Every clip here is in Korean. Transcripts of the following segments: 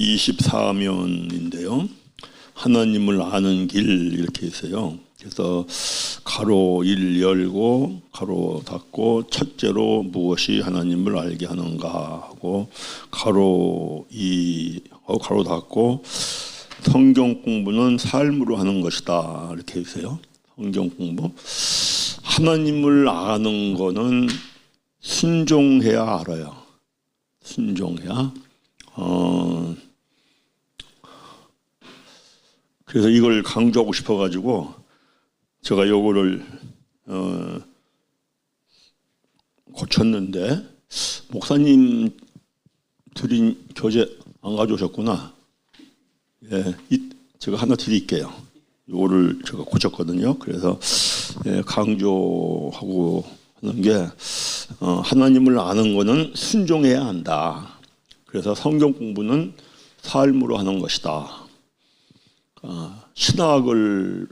24면인데요. 하나님을 아는 길 이렇게 있어요. 그래서 가로 1 열고 가로 닫고 첫째로 무엇이 하나님을 알게 하는가 하고 가로 2 가로 닫고 성경 공부는 삶으로 하는 것이다 이렇게 있어요. 성경 공부. 하나님을 아는 거는 순종해야 알아요. 순종해야. 그래서 이걸 강조하고 싶어가지고 제가 요거를 고쳤는데 목사님 드린 교재 안 가져오셨구나. 예, 제가 하나 드릴게요. 요거를 제가 고쳤거든요. 그래서 강조하고 하는 게 하나님을 아는 거는 순종해야 한다. 그래서 성경 공부는 삶으로 하는 것이다. 신학을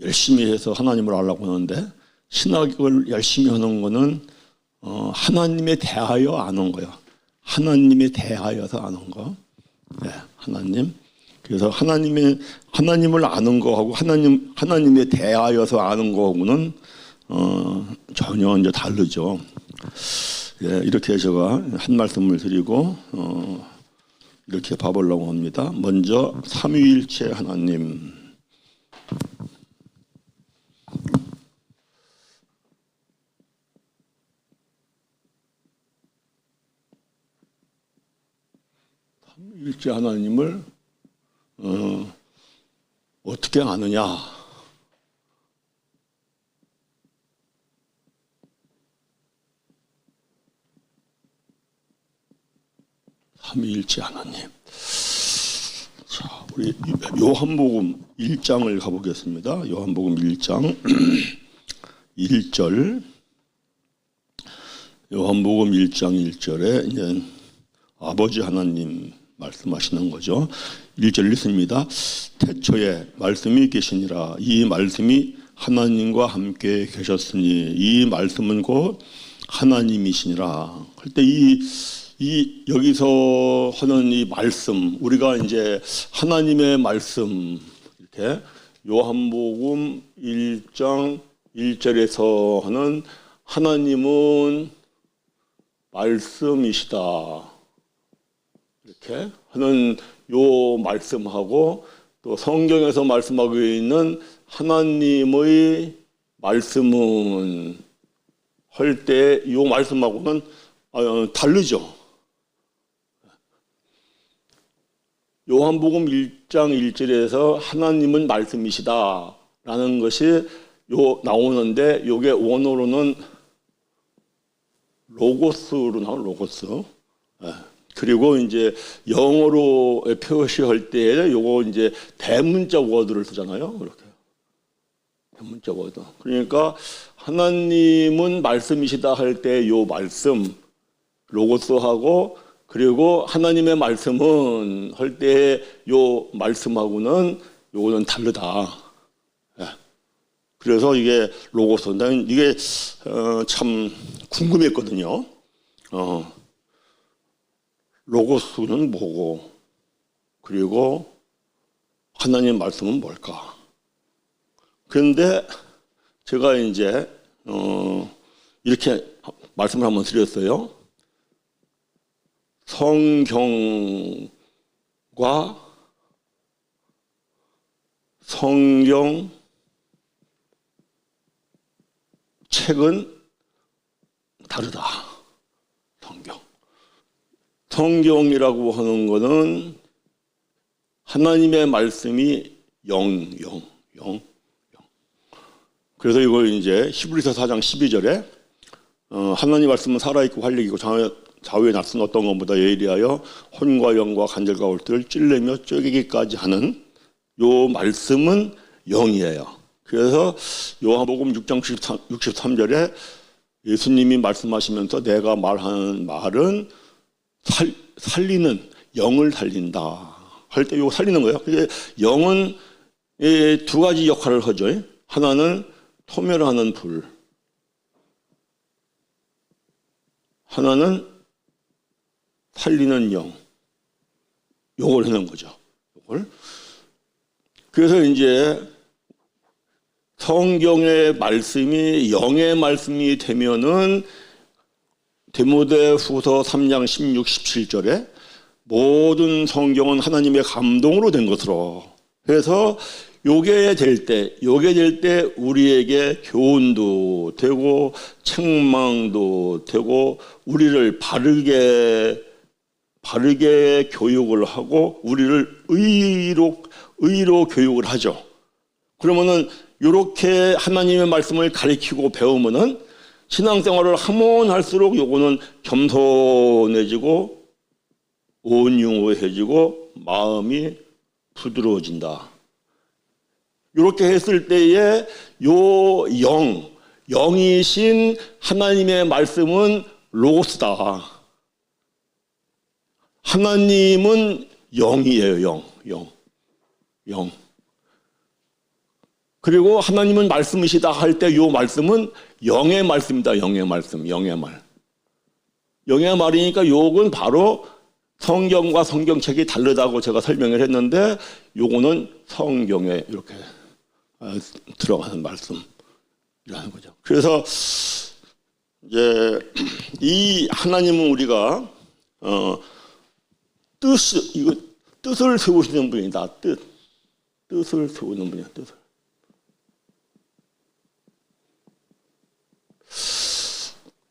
열심히 해서 하나님을 알라고 하는데 신학을 열심히 하는 거는 하나님에 대하여 아는 거예요. 하나님에 대하여서 아는 거. 네, 하나님. 그래서 하나님을 아는 거하고 하나님에 대하여서 아는 거하고는 전혀 이제 다르죠. 예, 이렇게 제가 한 말씀을 드리고 이렇게 봐보려고 합니다. 먼저 삼위일체 하나님. 삼위일체 하나님을 어떻게 아느냐? 삼위일체 하나님. 자, 우리 요한복음 1장을 가보겠습니다. 요한복음 1장 1절. 요한복음 1장 1절에 이제 아버지 하나님 말씀하시는 거죠. 1절 읽습니다. 태초에 말씀이 계시니라. 이 말씀이 하나님과 함께 계셨으니 이 말씀은 곧 하나님이시니라. 그때 이 여기서 하는 이 말씀, 우리가 이제 하나님의 말씀 이렇게 요한복음 1장 1절에서 하는 하나님은 말씀이시다. 이렇게 하는 요 말씀하고 또 성경에서 말씀하고 있는 하나님의 말씀은 할 때 요 말씀하고는 다르죠. 요한복음 1장 1절에서 하나님은 말씀이시다 라는 것이 나오는데 요게 원어로는 로고스로 나와요. 로고스. 그리고 이제 영어로 표시할 때 요거 이제 대문자 워드를 쓰잖아요. 이렇게. 대문자 워드. 그러니까 하나님은 말씀이시다 할 때 요 말씀 로고스하고 그리고 하나님의 말씀은 할 때 요 말씀하고는 요거는 다르다. 그래서 이게 로고스. 난 이게 참 궁금했거든요. 로고스는 뭐고 그리고 하나님 말씀은 뭘까? 그런데 제가 이제 이렇게 말씀을 한번 드렸어요. 성경과 성경 책은 다르다. 성경이라고 하는 것은 하나님의 말씀이 영. 그래서 이걸 이제 히브리서 4장 12절에 하나님 말씀은 살아있고 활력이고 좌우에 낯선 어떤 것보다 예리하여 혼과 영과 간절과 골들을 찔르며 쪼개기까지 하는 요 말씀은 영이에요. 그래서 요한복음 6장 63절에 예수님이 말씀하시면서 내가 말하는 말은 살리는 영을 살린다 할 때 요거 살리는 거예요. 그게 영은 두 가지 역할을 하죠. 하나는 소멸하는 불, 하나는 살리는 영. 요걸 해놓은 거죠. 요걸. 그래서 이제 성경의 말씀이 영의 말씀이 되면은 디모데후서 3장 16, 17절에 모든 성경은 하나님의 감동으로 된 것으로. 그래서 요게 될 때 우리에게 교훈도 되고 책망도 되고 우리를 바르게 교육을 하고 우리를 의로 교육을 하죠. 그러면은 이렇게 하나님의 말씀을 가르치고 배우면은 신앙생활을 하면 할수록 요거는 겸손해지고 온유해지고 마음이 부드러워진다. 이렇게 했을 때에 요 영이신 하나님의 말씀은 로고스다. 하나님은 영이에요. 영. 그리고 하나님은 말씀이시다 할 때 요 말씀은 영의 말씀이다. 영의 말. 영의 말이니까 요건 바로 성경과 성경책이 다르다고 제가 설명을 했는데 요거는 성경에 이렇게 들어가는 말씀이라는 거죠. 그래서 이제 이 하나님은 우리가 뜻을 세우시는 분이다. 뜻을 세우는 분이야. 뜻을.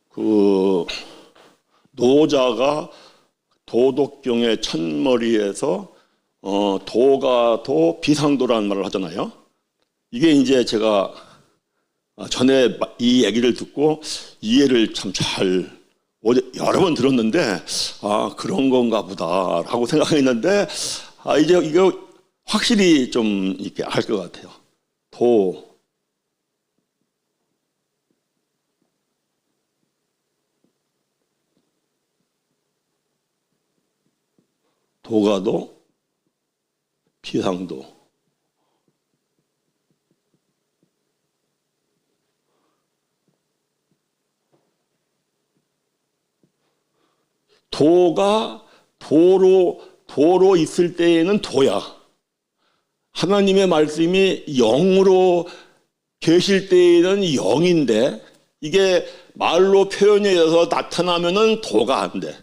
그 노자가 도덕경의 첫머리에서 도가 비상도라는 말을 하잖아요. 이게 이제 제가 전에 이 얘기를 듣고 이해를 참 잘 여러 번 들었는데 그런 건가 보다라고 생각했는데 이제 이거 확실히 좀 이렇게 알 것 같아요. 도가도 비상도. 도가 도로 있을 때에는 도야. 하나님의 말씀이 영으로 계실 때에는 영인데 이게 말로 표현해서 나타나면은 도가 안 돼.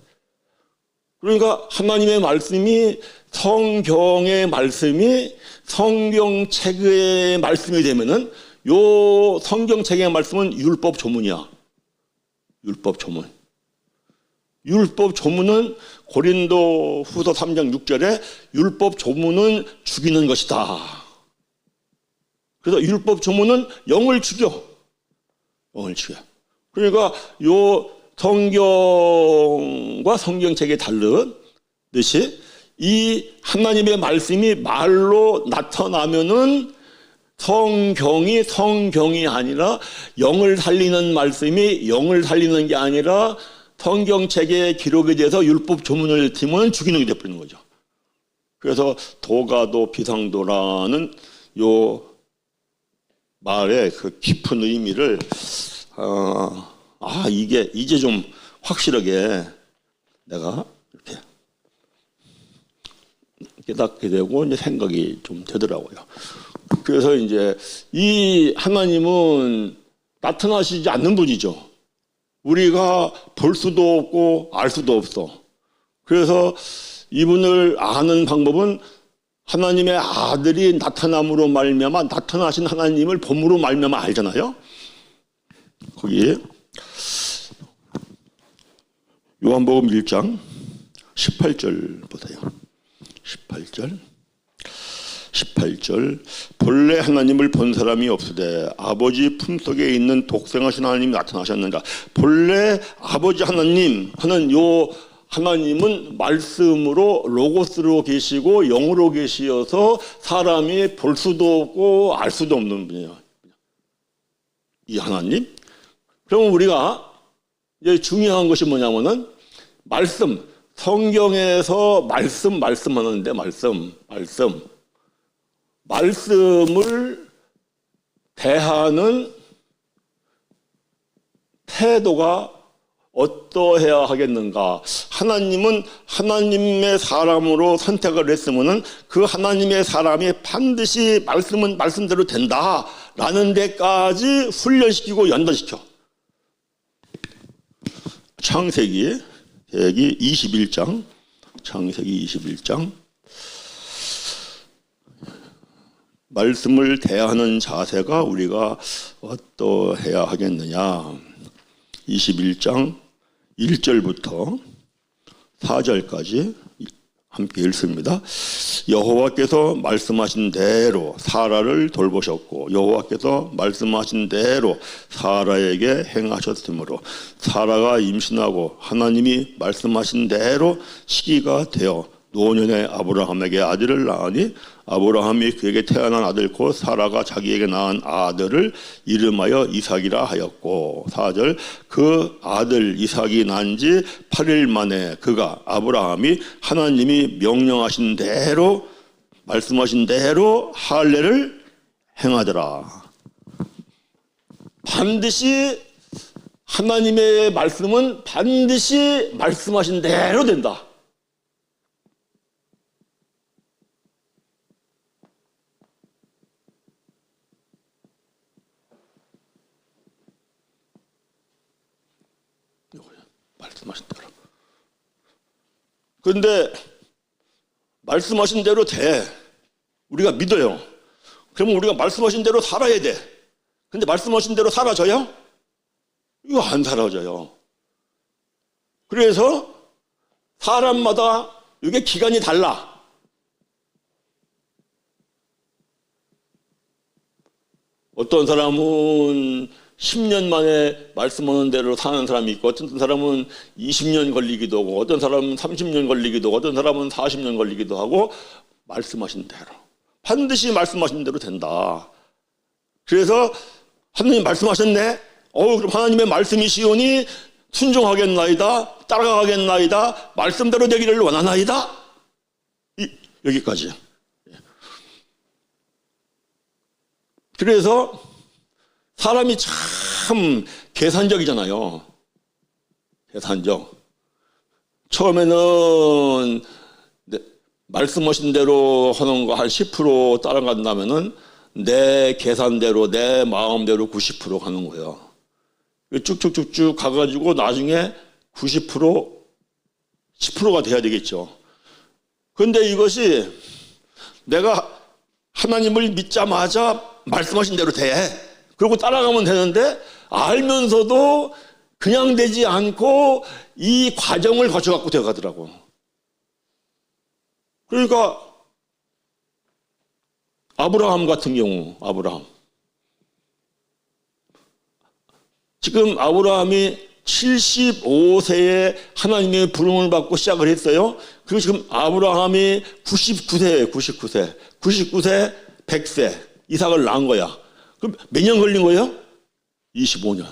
그러니까 하나님의 말씀이 성경의 말씀이 성경책의 말씀이 되면은 요 성경책의 말씀은 율법 조문이야. 율법 조문은 고린도 후서 3장 6절에 율법 조문은 죽이는 것이다. 그래서 율법 조문은 영을 죽여. 그러니까 요 성경과 성경책이 다르듯이 이 하나님의 말씀이 말로 나타나면은 성경이 아니라 영을 살리는 말씀이 영을 살리는 게 아니라 성경책의 기록에 대해서 율법 조문을 팀은 죽이는 게 되어버리는 거죠. 그래서 도가도 비상도라는 요 말의 그 깊은 의미를 이게 이제 좀 확실하게 내가 이렇게 깨닫게 되고 이제 생각이 좀 되더라고요. 그래서 이제 이 하나님은 나타나시지 않는 분이죠. 우리가 볼 수도 없고 알 수도 없어. 그래서 이분을 아는 방법은 하나님의 아들이 나타남으로 말미암아 나타나신 하나님을 봄으로 말미암아 알잖아요. 거기 요한복음 1장 18절 보세요. 18절 본래 하나님을 본 사람이 없으되 아버지 품속에 있는 독생하신 하나님이 나타나셨는가. 본래 아버지 하나님 하는 요 하나님은 말씀으로 로고스로 계시고 영으로 계시어서 사람이 볼 수도 없고 알 수도 없는 분이에요. 이 하나님. 그러면 우리가 이제 중요한 것이 뭐냐면은 성경에서 말씀하는데 말씀을 대하는 태도가 어떠해야 하겠는가? 하나님은 하나님의 사람으로 선택을 했으면은 그 하나님의 사람이 반드시 말씀은 말씀대로 된다라는 데까지 훈련시키고 연단시켜. 창세기 21장, 창세기 21장. 말씀을 대하는 자세가 우리가 어떠해야 하겠느냐? 21장 1절부터 4절까지 함께 읽습니다. 여호와께서 말씀하신 대로 사라를 돌보셨고 여호와께서 말씀하신 대로 사라에게 행하셨으므로 사라가 임신하고 하나님이 말씀하신 대로 시기가 되어 노년의 아브라함에게 아들을 낳으니 아브라함이 그에게 태어난 아들 곧 사라가 자기에게 낳은 아들을 이름하여 이삭이라 하였고 4절 그 아들 이삭이 난 지 8일 만에 그가 아브라함이 하나님이 명령하신 대로 말씀하신 대로 할례를 행하더라. 반드시 하나님의 말씀은 반드시 말씀하신 대로 된다. 말씀하신 대로. 그런데 말씀하신 대로 돼. 우리가 믿어요. 그러면 우리가 말씀하신 대로 살아야 돼. 근데 말씀하신 대로 사라져요? 이거 안 사라져요. 그래서 사람마다 이게 기간이 달라. 어떤 사람은 10년 만에 말씀하는 대로 사는 사람이 있고 어떤 사람은 20년 걸리기도 하고 어떤 사람은 30년 걸리기도 하고 어떤 사람은 40년 걸리기도 하고 말씀하신 대로 반드시 말씀하신 대로 된다. 그래서 하나님 말씀하셨네. 그럼 하나님의 말씀이시오니 순종하겠나이다. 따라가겠나이다. 말씀대로 되기를 원하나이다. 여기까지. 그래서 사람이 참 계산적이잖아요. 계산적. 처음에는 말씀하신 대로 하는 거 한 10% 따라간다면은 내 계산대로 내 마음대로 90% 가는 거예요. 쭉쭉쭉쭉 가가지고 나중에 90% 10%가 돼야 되겠죠. 그런데 이것이 내가 하나님을 믿자마자 말씀하신 대로 돼. 그리고 따라가면 되는데 알면서도 그냥 되지 않고 이 과정을 거쳐갖고 되어가더라고. 그러니까 아브라함 같은 경우 지금 아브라함이 75세에 하나님의 부름을 받고 시작을 했어요. 그리고 지금 아브라함이 99세예요. 99세 100세 이삭을 낳은 거야. 그럼 몇 년 걸린 거예요? 25년.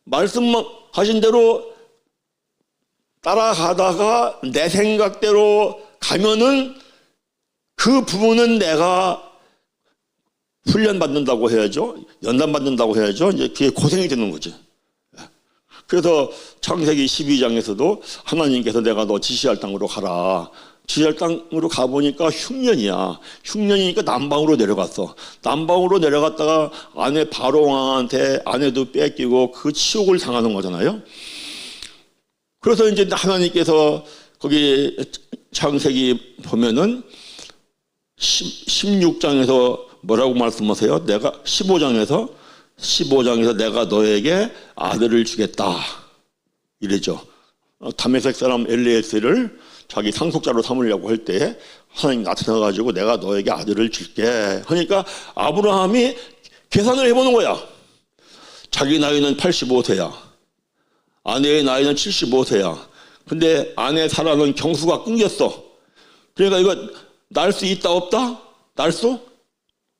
말씀하신 대로 따라가다가 내 생각대로 가면은 그 부분은 내가 훈련받는다고 해야죠. 연단받는다고 해야죠. 이제 그게 고생이 되는 거지. 그래서 창세기 12장에서도 하나님께서 내가 너 지시할 땅으로 가라. 지시할 땅으로 가보니까 흉년이야. 흉년이니까 남방으로 내려갔어. 남방으로 내려갔다가 아내 바로왕한테 아내도 뺏기고 그 치욕을 당하는 거잖아요. 그래서 이제 하나님께서 거기 창세기 보면은 16장에서 뭐라고 말씀하세요? 내가 15장에서 내가 너에게 아들을 주겠다 이래죠. 다메섹 사람 엘리에스를 자기 상속자로 삼으려고 할 때 하나님 나타나가지고 내가 너에게 아들을 줄게 하니까 아브라함이 계산을 해보는 거야. 자기 나이는 85세야. 아내의 나이는 75세야. 근데 아내 사라는 경수가 끊겼어. 그러니까 이거 날 수 있다 없다? 날 수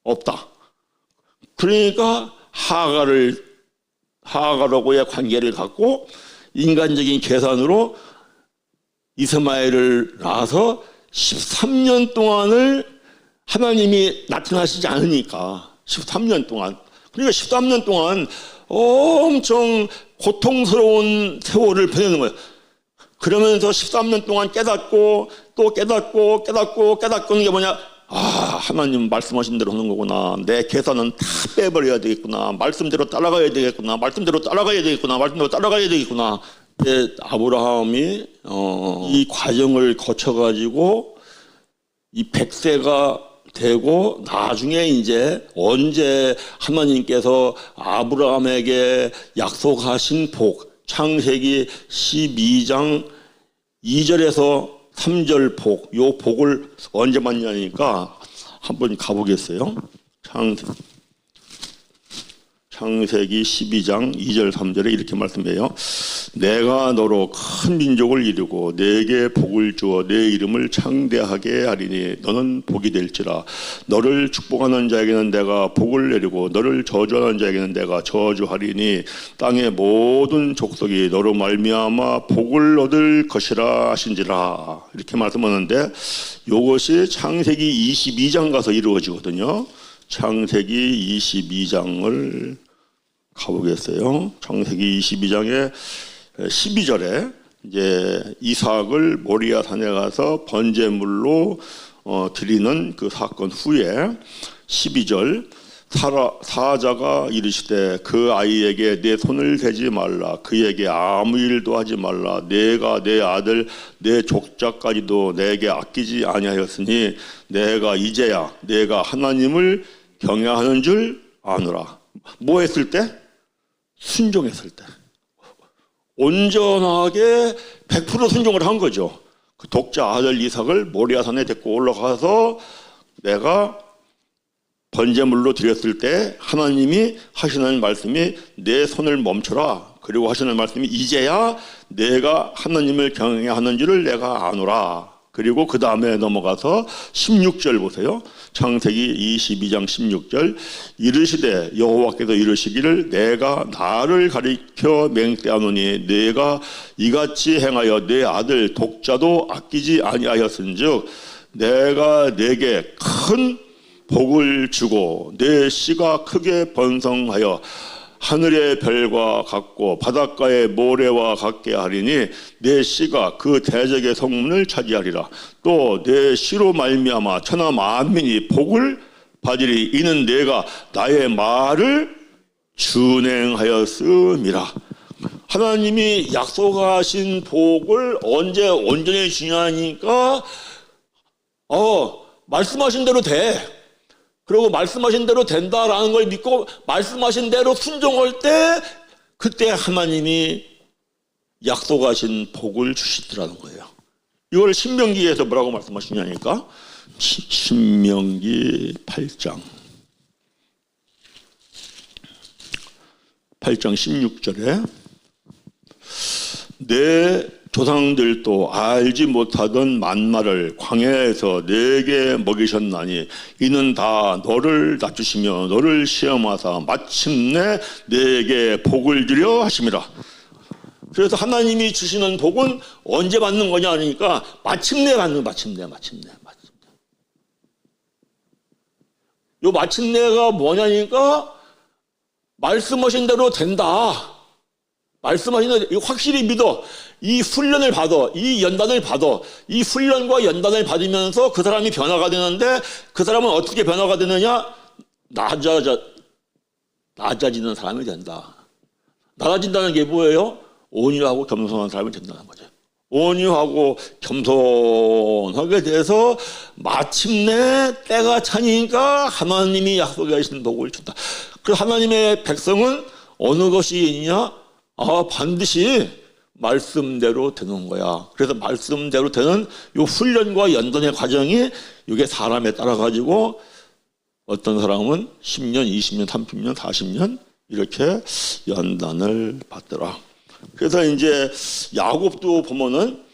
없다. 그러니까 하가라고의 관계를 갖고 인간적인 계산으로 이스마엘을 낳아서 13년 동안을 하나님이 나타나시지 않으니까 13년 동안 그러니까 13년 동안 엄청 고통스러운 세월을 보내는 거예요. 그러면서 13년 동안 깨닫고 또 깨닫고 깨닫는 게 뭐냐? 아, 하나님 말씀하신 대로 하는 거구나. 내 계산은 다 빼버려야 되겠구나. 말씀대로 따라가야 되겠구나. 말씀대로 따라가야 되겠구나. 아브라함이 이 과정을 거쳐가지고 이 100세가 되고 나중에 이제 언제 하나님께서 아브라함에게 약속하신 복, 창세기 12장 2절에서 3절 복, 요 복을 언제 받냐니까 한번 가보겠어요. 창세기 12장 2절 3절에 이렇게 말씀해요. 내가 너로 큰 민족을 이루고 내게 복을 주어 내 이름을 창대하게 하리니 너는 복이 될지라. 너를 축복하는 자에게는 내가 복을 내리고 너를 저주하는 자에게는 내가 저주하리니 땅의 모든 족속이 너로 말미암아 복을 얻을 것이라 하신지라. 이렇게 말씀하는데 이것이 창세기 22장 가서 이루어지거든요. 창세기 22장을 가보겠어요. 창세기 22장의 12절에 이제 이삭을 모리아 산에 가서 번제물로 드리는 그 사건 후에 12절 사자가 이르시되 그 아이에게 내 손을 대지 말라. 그에게 아무 일도 하지 말라. 내가 내 아들 내 족자까지도 내게 아끼지 아니하였으니 내가 이제야 내가 하나님을 경외하는 줄 아노라. 뭐 했을 때? 순종했을 때. 온전하게 100% 순종을 한 거죠. 그 독자 아들 이삭을 모리아산에 데리고 올라가서 내가 번제물로 드렸을 때 하나님이 하시는 말씀이 내 손을 멈춰라. 그리고 하시는 말씀이 이제야 내가 하나님을 경외하는 줄을 내가 아노라. 그리고 그 다음에 넘어가서 16절 보세요. 창세기 22장 16절 이르시되 여호와께서 이르시기를 내가 나를 가리켜 맹세하노니 내가 이같이 행하여 내 아들 독자도 아끼지 아니하였은즉 내가 내게 큰 복을 주고 내 씨가 크게 번성하여 하늘의 별과 같고 바닷가의 모래와 같게 하리니 내 씨가 그 대적의 성문을 차지하리라. 또 내 씨로 말미암아 천하 만민이 복을 받으리. 이는 내가 나의 말을 준행하였음이라. 하나님이 약속하신 복을 언제 온전히 주냐니까 말씀하신 대로 돼. 그리고 말씀하신 대로 된다라는 걸 믿고 말씀하신 대로 순종할 때 그때 하나님이 약속하신 복을 주시더라는 거예요. 이걸 신명기에서 뭐라고 말씀하시냐니까 신명기 8장 16절에 내 조상들도 알지 못하던 만나를 광야에서 내게 먹이셨나니 이는 다 너를 낮추시며 너를 시험하사 마침내 내게 복을 주려 하심이라. 그래서 하나님이 주시는 복은 언제 받는 거냐 하니까 마침내 받는 마침내. 요 마침내가 뭐냐니까 말씀하신 대로 된다. 말씀하신 대로 확실히 믿어. 이 훈련을 받아, 이 연단을 받아, 이 훈련과 연단을 받으면서 그 사람이 변화가 되는데 그 사람은 어떻게 변화가 되느냐? 낮아지는 사람이 된다. 낮아진다는 게 뭐예요? 온유하고 겸손한 사람이 된다는 거죠. 온유하고 겸손하게 돼서 마침내 때가 차니까 하나님이 약속하신 복을 준다. 그 하나님의 백성은 어느 것이 있냐? 반드시 말씀대로 되는 거야. 그래서 말씀대로 되는 요 훈련과 연단의 과정이 이게 사람에 따라 가지고 어떤 사람은 10년, 20년, 30년, 40년 이렇게 연단을 받더라. 그래서 이제 야곱도 보면은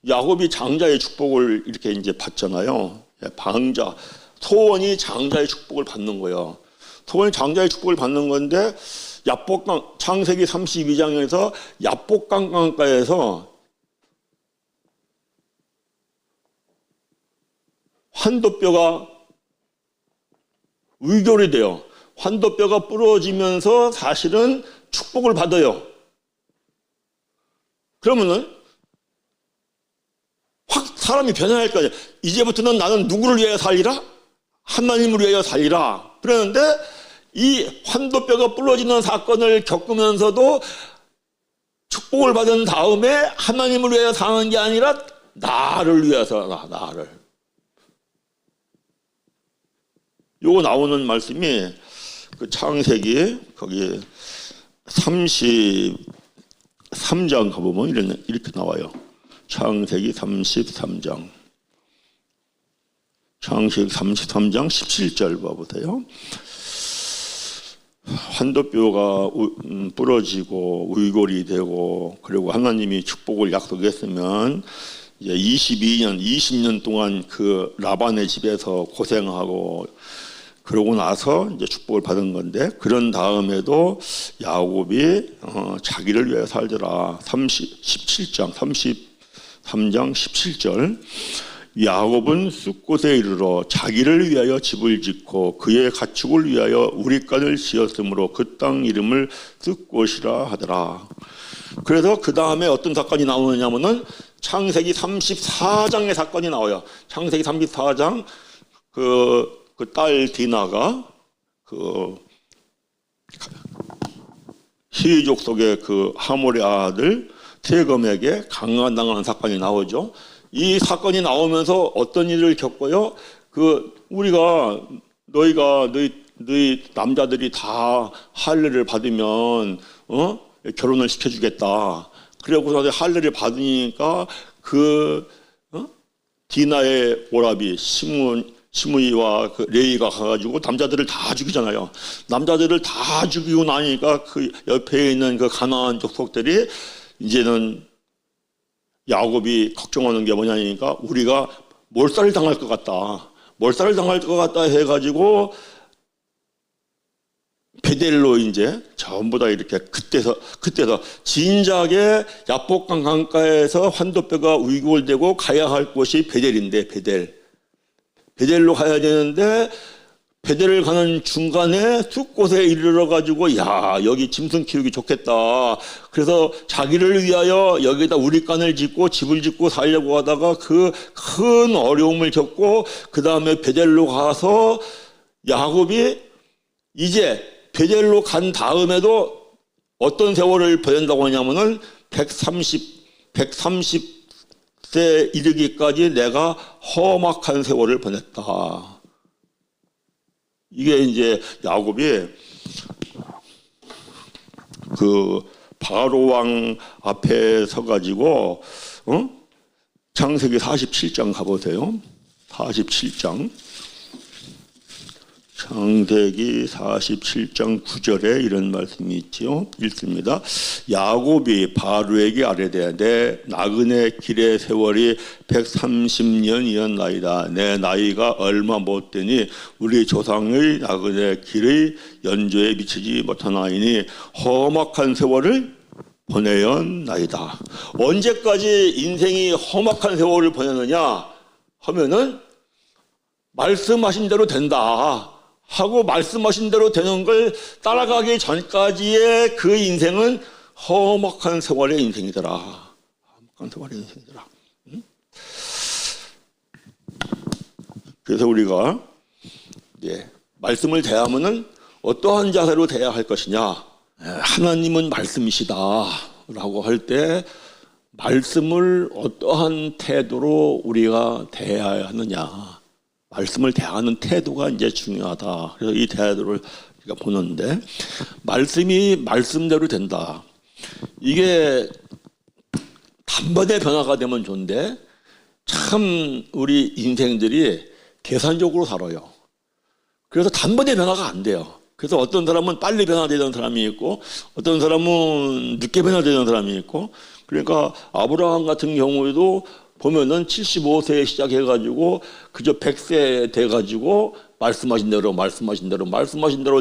야곱이 장자의 축복을 이렇게 이제 받잖아요. 방자, 소원이 장자의 축복을 받는 거예요. 소원이 장자의 축복을 받는 건데 야복강 창세기 32장에서 야복강 강가에서 환도뼈가 의결이 돼요. 환도뼈가 부러지면서 사실은 축복을 받아요. 그러면은 확 사람이 변화할 거예요. 이제부터는 나는 누구를 위하여 살리라? 하나님을 위하여 살리라. 그러는데 이 환도뼈가 부러지는 사건을 겪으면서도 축복을 받은 다음에 하나님을 위하여 사는 게 아니라 나를 위해서 나를. 요거 나오는 말씀이 그 창세기 거기 33장 가보면 이렇게 나와요. 창세기 33장. 창세기 33장 17절 봐보세요. 환도뼈가 부러지고 우이골이 되고 그리고 하나님이 축복을 약속했으면 이제 20년 동안 그 라반의 집에서 고생하고 그러고 나서 이제 축복을 받은 건데 그런 다음에도 야곱이 자기를 위해 살더라. 33장 17절 야곱은 숫곳에 이르러 자기를 위하여 집을 짓고 그의 가축을 위하여 우리간을 지었으므로 그 땅 이름을 숫곳이라 하더라. 그래서 그 다음에 어떤 사건이 나오느냐면은 창세기 34장의 사건이 나와요. 창세기 34장 그 딸 디나가 그 히족 속의 그 하몰의 아들 세검에게 강간당하는 사건이 나오죠. 이 사건이 나오면서 어떤 일을 겪어요? 너희 남자들이 다 할례를 받으면 결혼을 시켜주겠다. 그리고 할례를 받으니까 디나의 오라비 시므이와 그 레이가 가가지고 남자들을 다 죽이잖아요. 남자들을 다 죽이고 나니까 그 옆에 있는 그 가나안 족속들이 이제는 야곱이 걱정하는 게 뭐냐니까 우리가 몰살을 당할 것 같다. 몰살을 당할 것 같다 해가지고 베델로 이제 전부 다 이렇게 그때서 진작에 야복강 강가에서 환도뼈가 우이골되고 가야 할 곳이 베델인데 베델로 가야 되는데 베델을 가는 중간에 숫곳에 이르러 가지고 야 여기 짐승 키우기 좋겠다. 그래서 자기를 위하여 여기다 우리간을 짓고 집을 짓고 살려고 하다가 그 큰 어려움을 겪고 그 다음에 베델로 가서 야곱이 이제 베델로 간 다음에도 어떤 세월을 보낸다고 하냐면은 130세 이르기까지 내가 험악한 세월을 보냈다. 이게 이제 야곱이 그 바로 왕 앞에 서가지고 창세기 47장 가보세요. 47장 창세기 47장 9절에 이런 말씀이 있지요. 읽습니다. 야곱이 바로에게 아뢰되 내 나그네 길의 세월이 130년이었나이다. 내 나이가 얼마 못 되니 우리 조상의 나그네 길의 연조에 미치지 못하나이니 험악한 세월을 보내었나이다. 언제까지 인생이 험악한 세월을 보내느냐 하면은 말씀하신 대로 된다 하고 말씀하신 대로 되는 걸 따라가기 전까지의 그 인생은 험악한 세월의 인생이더라. 험악한 세월의 인생이더라. 그래서 우리가 말씀을 대하면은 어떠한 자세로 대해야 할 것이냐? 하나님은 말씀이시다 라고 할 때 말씀을 어떠한 태도로 우리가 대해야 하느냐? 말씀을 대하는 태도가 이제 중요하다. 그래서 이 태도를 우리가 보는데 말씀이 말씀대로 된다. 이게 단번에 변화가 되면 좋은데 참 우리 인생들이 계산적으로 살아요. 그래서 단번에 변화가 안 돼요. 그래서 어떤 사람은 빨리 변화되는 사람이 있고 어떤 사람은 늦게 변화되는 사람이 있고 그러니까 아브라함 같은 경우에도 보면은 75세에 시작해가지고 그저 100세 돼가지고 말씀하신 대로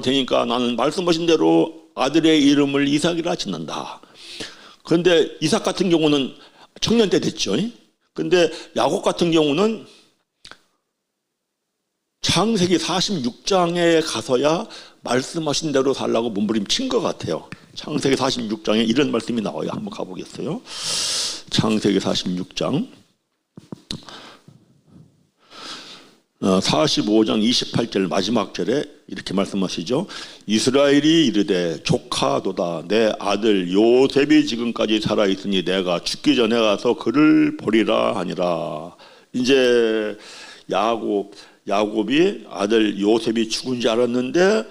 되니까 나는 말씀하신 대로 아들의 이름을 이삭이라 짓는다. 그런데 이삭 같은 경우는 청년 때 됐죠. 근데 야곱 같은 경우는 창세기 46장에 가서야 말씀하신 대로 살라고 몸부림친 것 같아요. 창세기 46장에 이런 말씀이 나와요. 한번 가보겠어요. 창세기 46장 45장 28절 마지막 절에 이렇게 말씀하시죠. 이스라엘이 이르되 조카도다. 내 아들 요셉이 지금까지 살아있으니 내가 죽기 전에 가서 그를 보리라 하니라. 이제 야곱이 아들 요셉이 죽은 줄 알았는데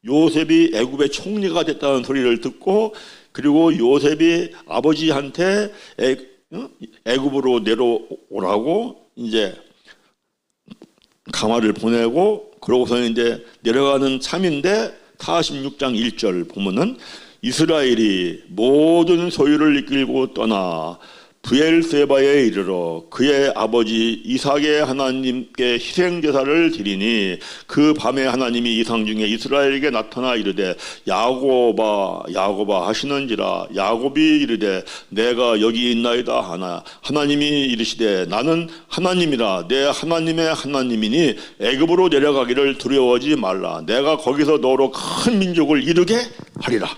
요셉이 애굽의 총리가 됐다는 소리를 듣고, 그리고 요셉이 아버지한테 애굽으로 내려오라고 이제 가마를 보내고, 그러고서 이제 내려가는 참인데 46장 1절 보면은 이스라엘이 모든 소유를 이끌고 떠나 브엘세바에 이르러 그의 아버지 이삭의 하나님께 희생제사를 드리니 그 밤에 하나님이 이상 중에 이스라엘에게 나타나 이르되 야곱아 야곱아 하시는지라. 야곱이 이르되 내가 여기 있나이다 하나 하나님이 이르시되 나는 하나님이라 내 하나님의 하나님이니 애굽으로 내려가기를 두려워하지 말라. 내가 거기서 너로 큰 민족을 이루게 하리라.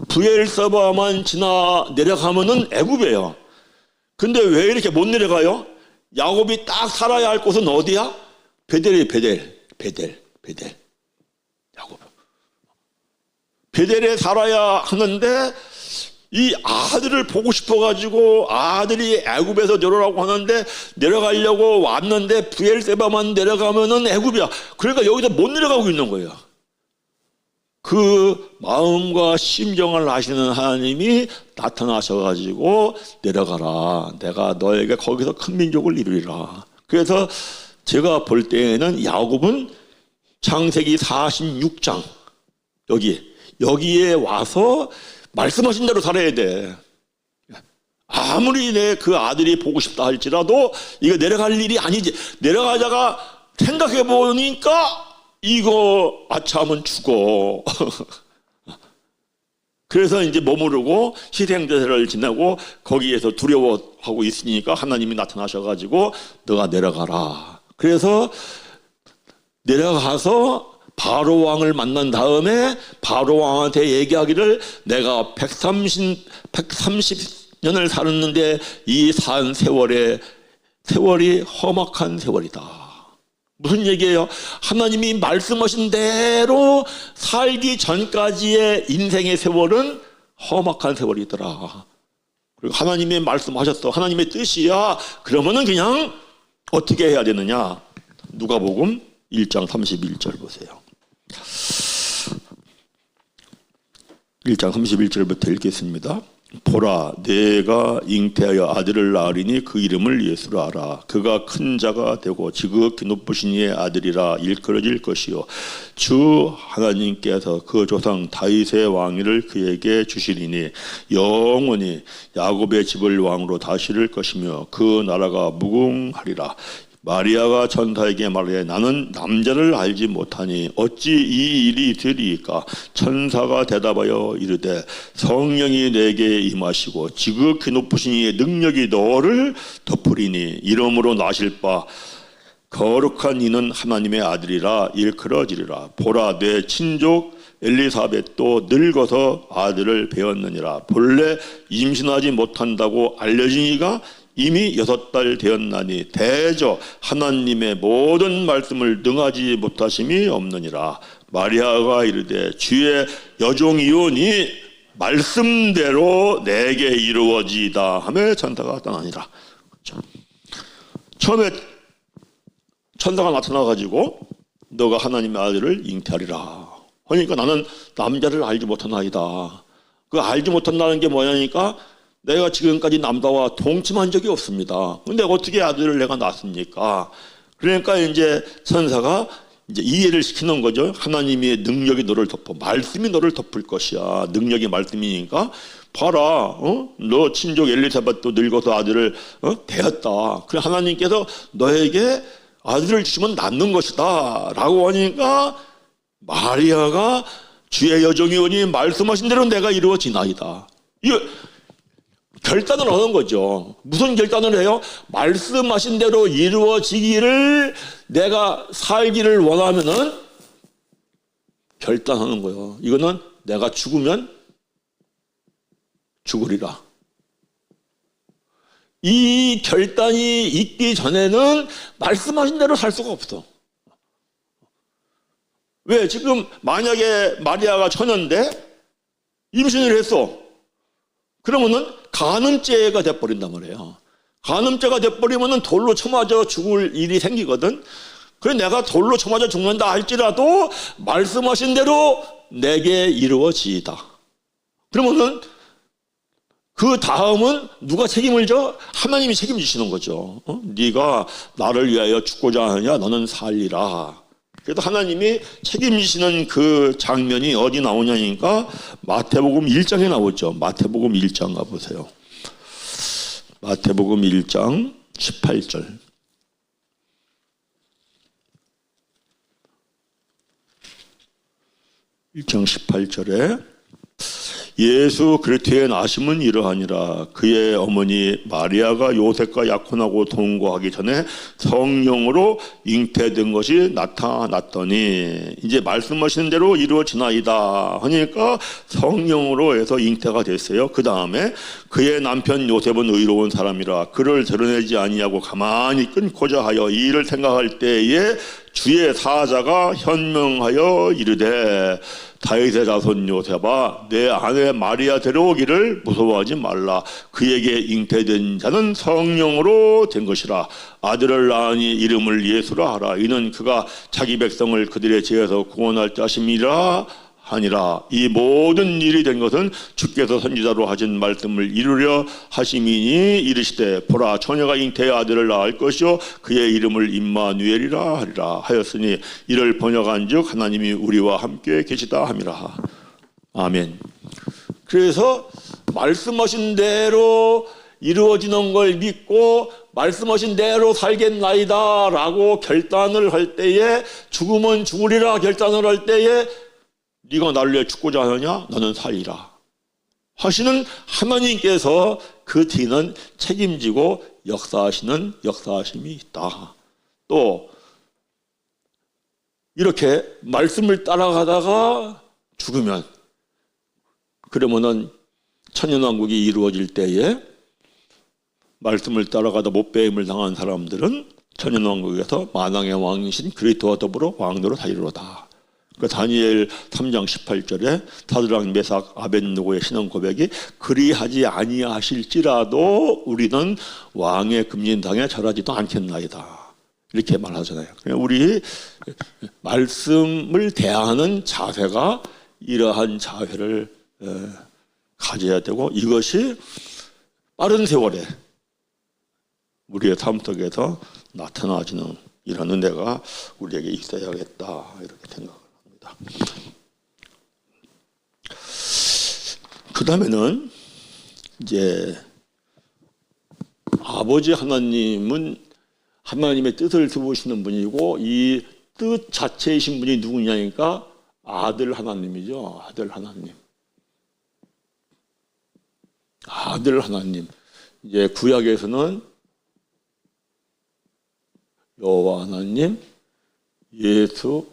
브엘세바만 지나 내려가면은 애굽이에요. 근데 왜 이렇게 못 내려가요? 야곱이 딱 살아야 할 곳은 어디야? 베델이 베델. 야곱. 베델에 살아야 하는데 이 아들을 보고 싶어가지고 아들이 애굽에서 내려오라고 하는데 내려가려고 왔는데 브엘세바만 내려가면은 애굽이야. 그러니까 여기서 못 내려가고 있는 거예요. 그 마음과 심정을 아시는 하나님이 나타나셔가지고 내려가라. 내가 너에게 거기서 큰 민족을 이루리라. 그래서 제가 볼 때에는 야곱은 창세기 46장 여기에 와서 말씀하신 대로 살아야 돼. 아무리 내 그 아들이 보고 싶다 할지라도 이거 내려갈 일이 아니지. 내려가자가 생각해 보니까 이거 아차하면 죽어. 그래서 이제 머무르고 희생제사를 지내고 거기에서 두려워하고 있으니까 하나님이 나타나셔가지고 너가 내려가라. 그래서 내려가서 바로 왕을 만난 다음에 바로 왕한테 얘기하기를 내가 130년을 살았는데 이 산 세월이 험악한 세월이다. 무슨 얘기예요? 하나님이 말씀하신 대로 살기 전까지의 인생의 세월은 험악한 세월이더라. 그리고 하나님이 말씀하셨어. 하나님의 뜻이야. 그러면은 그냥 어떻게 해야 되느냐? 누가복음 1장 31절 보세요. 1장 31절부터 읽겠습니다. 보라 내가 잉태하여 아들을 낳으리니 그 이름을 예수라 하라. 그가 큰 자가 되고 지극히 높으신 이의 아들이라 일컬어질 것이요 주 하나님께서 그 조상 다윗의 왕위를 그에게 주시리니 영원히 야곱의 집을 왕으로 다스릴 것이며 그 나라가 무궁하리라. 마리아가 천사에게 말하되 나는 남자를 알지 못하니 어찌 이 일이 되리이까. 천사가 대답하여 이르되 성령이 내게 임하시고 지극히 높으신 이의 능력이 너를 덮으리니 이러므로 나실 바 거룩한 이는 하나님의 아들이라 일컬어지리라. 보라 내 친족 엘리사벳도 늙어서 아들을 배었느니라. 본래 임신하지 못한다고 알려진 이가 이미 6달 되었나니 대저 하나님의 모든 말씀을 능하지 못하심이 없느니라. 마리아가 이르되 주의 여종이오니 말씀대로 내게 이루어지이다 하며 천사가 떠나니라. 처음에 천사가 나타나가지고 너가 하나님의 아들을 잉태하리라 하니까 나는 남자를 알지 못하나이다. 그 알지 못한다는 게 뭐냐니까 내가 지금까지 남자와 동침한 적이 없습니다. 근데 어떻게 아들을 내가 낳습니까? 그러니까 이제 천사가 이제 이해를 시키는 거죠. 하나님의 능력이 너를 덮어. 말씀이 너를 덮을 것이야. 능력이 말씀이니까 봐라. 너 친족 엘리사벳도 늙어서 아들을 배었다. 그래 하나님께서 너에게 아들을 주시면 낳는 것이다. 라고 하니까 마리아가 주의 여종이오니 말씀하신 대로 내가 이루어지나이다. 이거 결단을 하는 거죠. 무슨 결단을 해요? 말씀하신 대로 이루어지기를 내가 살기를 원하면은 결단하는 거예요. 이거는 내가 죽으면 죽으리라. 이 결단이 있기 전에는 말씀하신 대로 살 수가 없어. 왜? 지금 만약에 마리아가 처녀인데 임신을 했어. 그러면은 간음죄가 돼버린단 말이에요. 간음죄가 돼버리면은 돌로 쳐맞아 죽을 일이 생기거든. 그래 내가 돌로 쳐맞아 죽는다 할지라도 말씀하신 대로 내게 이루어지이다. 그러면은 그 다음은 누가 책임을 져? 하나님이 책임지시는 거죠. 네가 나를 위하여 죽고자 하느냐? 너는 살리라. 그래도 하나님이 책임지시는 그 장면이 어디 나오냐니까 마태복음 1장에 나오죠. 마태복음 1장 가보세요. 마태복음 1장 18절. 1장 18절에 예수 그리스도의 나심은 이러하니라. 그의 어머니 마리아가 요셉과 약혼하고 동거하기 전에 성령으로 잉태된 것이 나타났더니 이제 말씀하시는 대로 이루어지나이다 하니까 성령으로 해서 잉태가 됐어요. 그 다음에 그의 남편 요셉은 의로운 사람이라 그를 드러내지 아니하고 가만히 끊고자 하여 이 일을 생각할 때에 주의 사자가 현명하여 이르되 다윗의 자손 요셉아 내 아내 마리아 데려오기를 무서워하지 말라. 그에게 잉태된 자는 성령으로 된 것이라. 아들을 낳으니 이름을 예수라 하라. 이는 그가 자기 백성을 그들의 죄에서 구원할 자심이라 하니라. 이 모든 일이 된 것은 주께서 선지자로 하신 말씀을 이루려 하심이니 이르시되 보라 처녀가 잉태의 아들을 낳을 것이요 그의 이름을 임마누엘이라 하리라 하였으니 이를 번역한즉 하나님이 우리와 함께 계시다 함이라. 아멘. 그래서 말씀하신 대로 이루어지는 걸 믿고 말씀하신 대로 살겠나이다 라고 결단을 할 때에 죽으면 죽으리라 결단을 할 때에 네가 나를 위해 죽고자 하느냐? 너는 살리라 하시는 하나님께서 그 뒤는 책임지고 역사하시는 역사하심이 있다. 또 이렇게 말씀을 따라가다가 죽으면 그러면은 천년왕국이 이루어질 때에 말씀을 따라가다 못배임을 당한 사람들은 천년왕국에서 만왕의 왕이신 그리스도와 더불어 왕노로 다이로다. 그 다니엘 3장 18절에 사드락 메삭 아벳느고의 신앙 고백이 그리하지 아니하실지라도 우리는 왕의 금진당에 절하지도 않겠나이다 이렇게 말하잖아요. 우리 말씀을 대하는 자세가 이러한 자세를 가져야 되고 이것이 빠른 세월에 우리의 삶 속에서 나타나지는 이런 은혜가 우리에게 있어야겠다 이렇게 생각합니다. 그 다음에는 이제 아버지 하나님은 하나님의 뜻을 세우시는 분이고 이 뜻 자체이신 분이 누구냐니까 아들 하나님이죠. 아들 하나님. 아들 하나님. 이제 구약에서는 여호와 하나님, 예수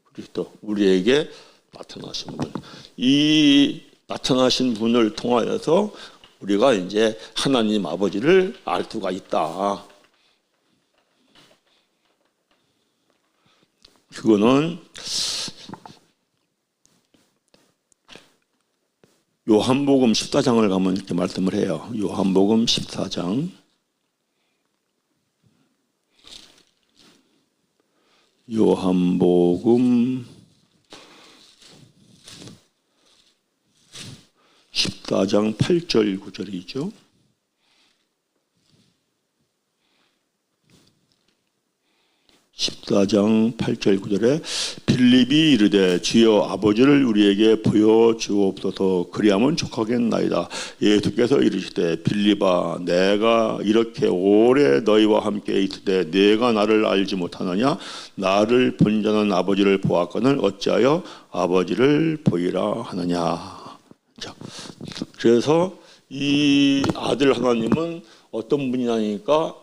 그리스도 우리에게 나타나신 분. 이 나타나신 분을 통하여서 우리가 이제 하나님 아버지를 알 수가 있다. 그거는 요한복음 14장을 가면 이렇게 말씀을 해요. 요한복음 14장. 요한복음 14장 8절 9절이죠. 14장 8절 9절에 빌립이 이르되 주여 아버지를 우리에게 보여주옵소서 그리하면 족하겠나이다. 예수께서 이르시되 빌립아 내가 이렇게 오래 너희와 함께 있으되 내가 나를 알지 못하느냐 나를 본 자는 아버지를 보았거늘 어찌하여 아버지를 보이라 하느냐. 자, 그래서 이 아들 하나님은 어떤 분이냐니까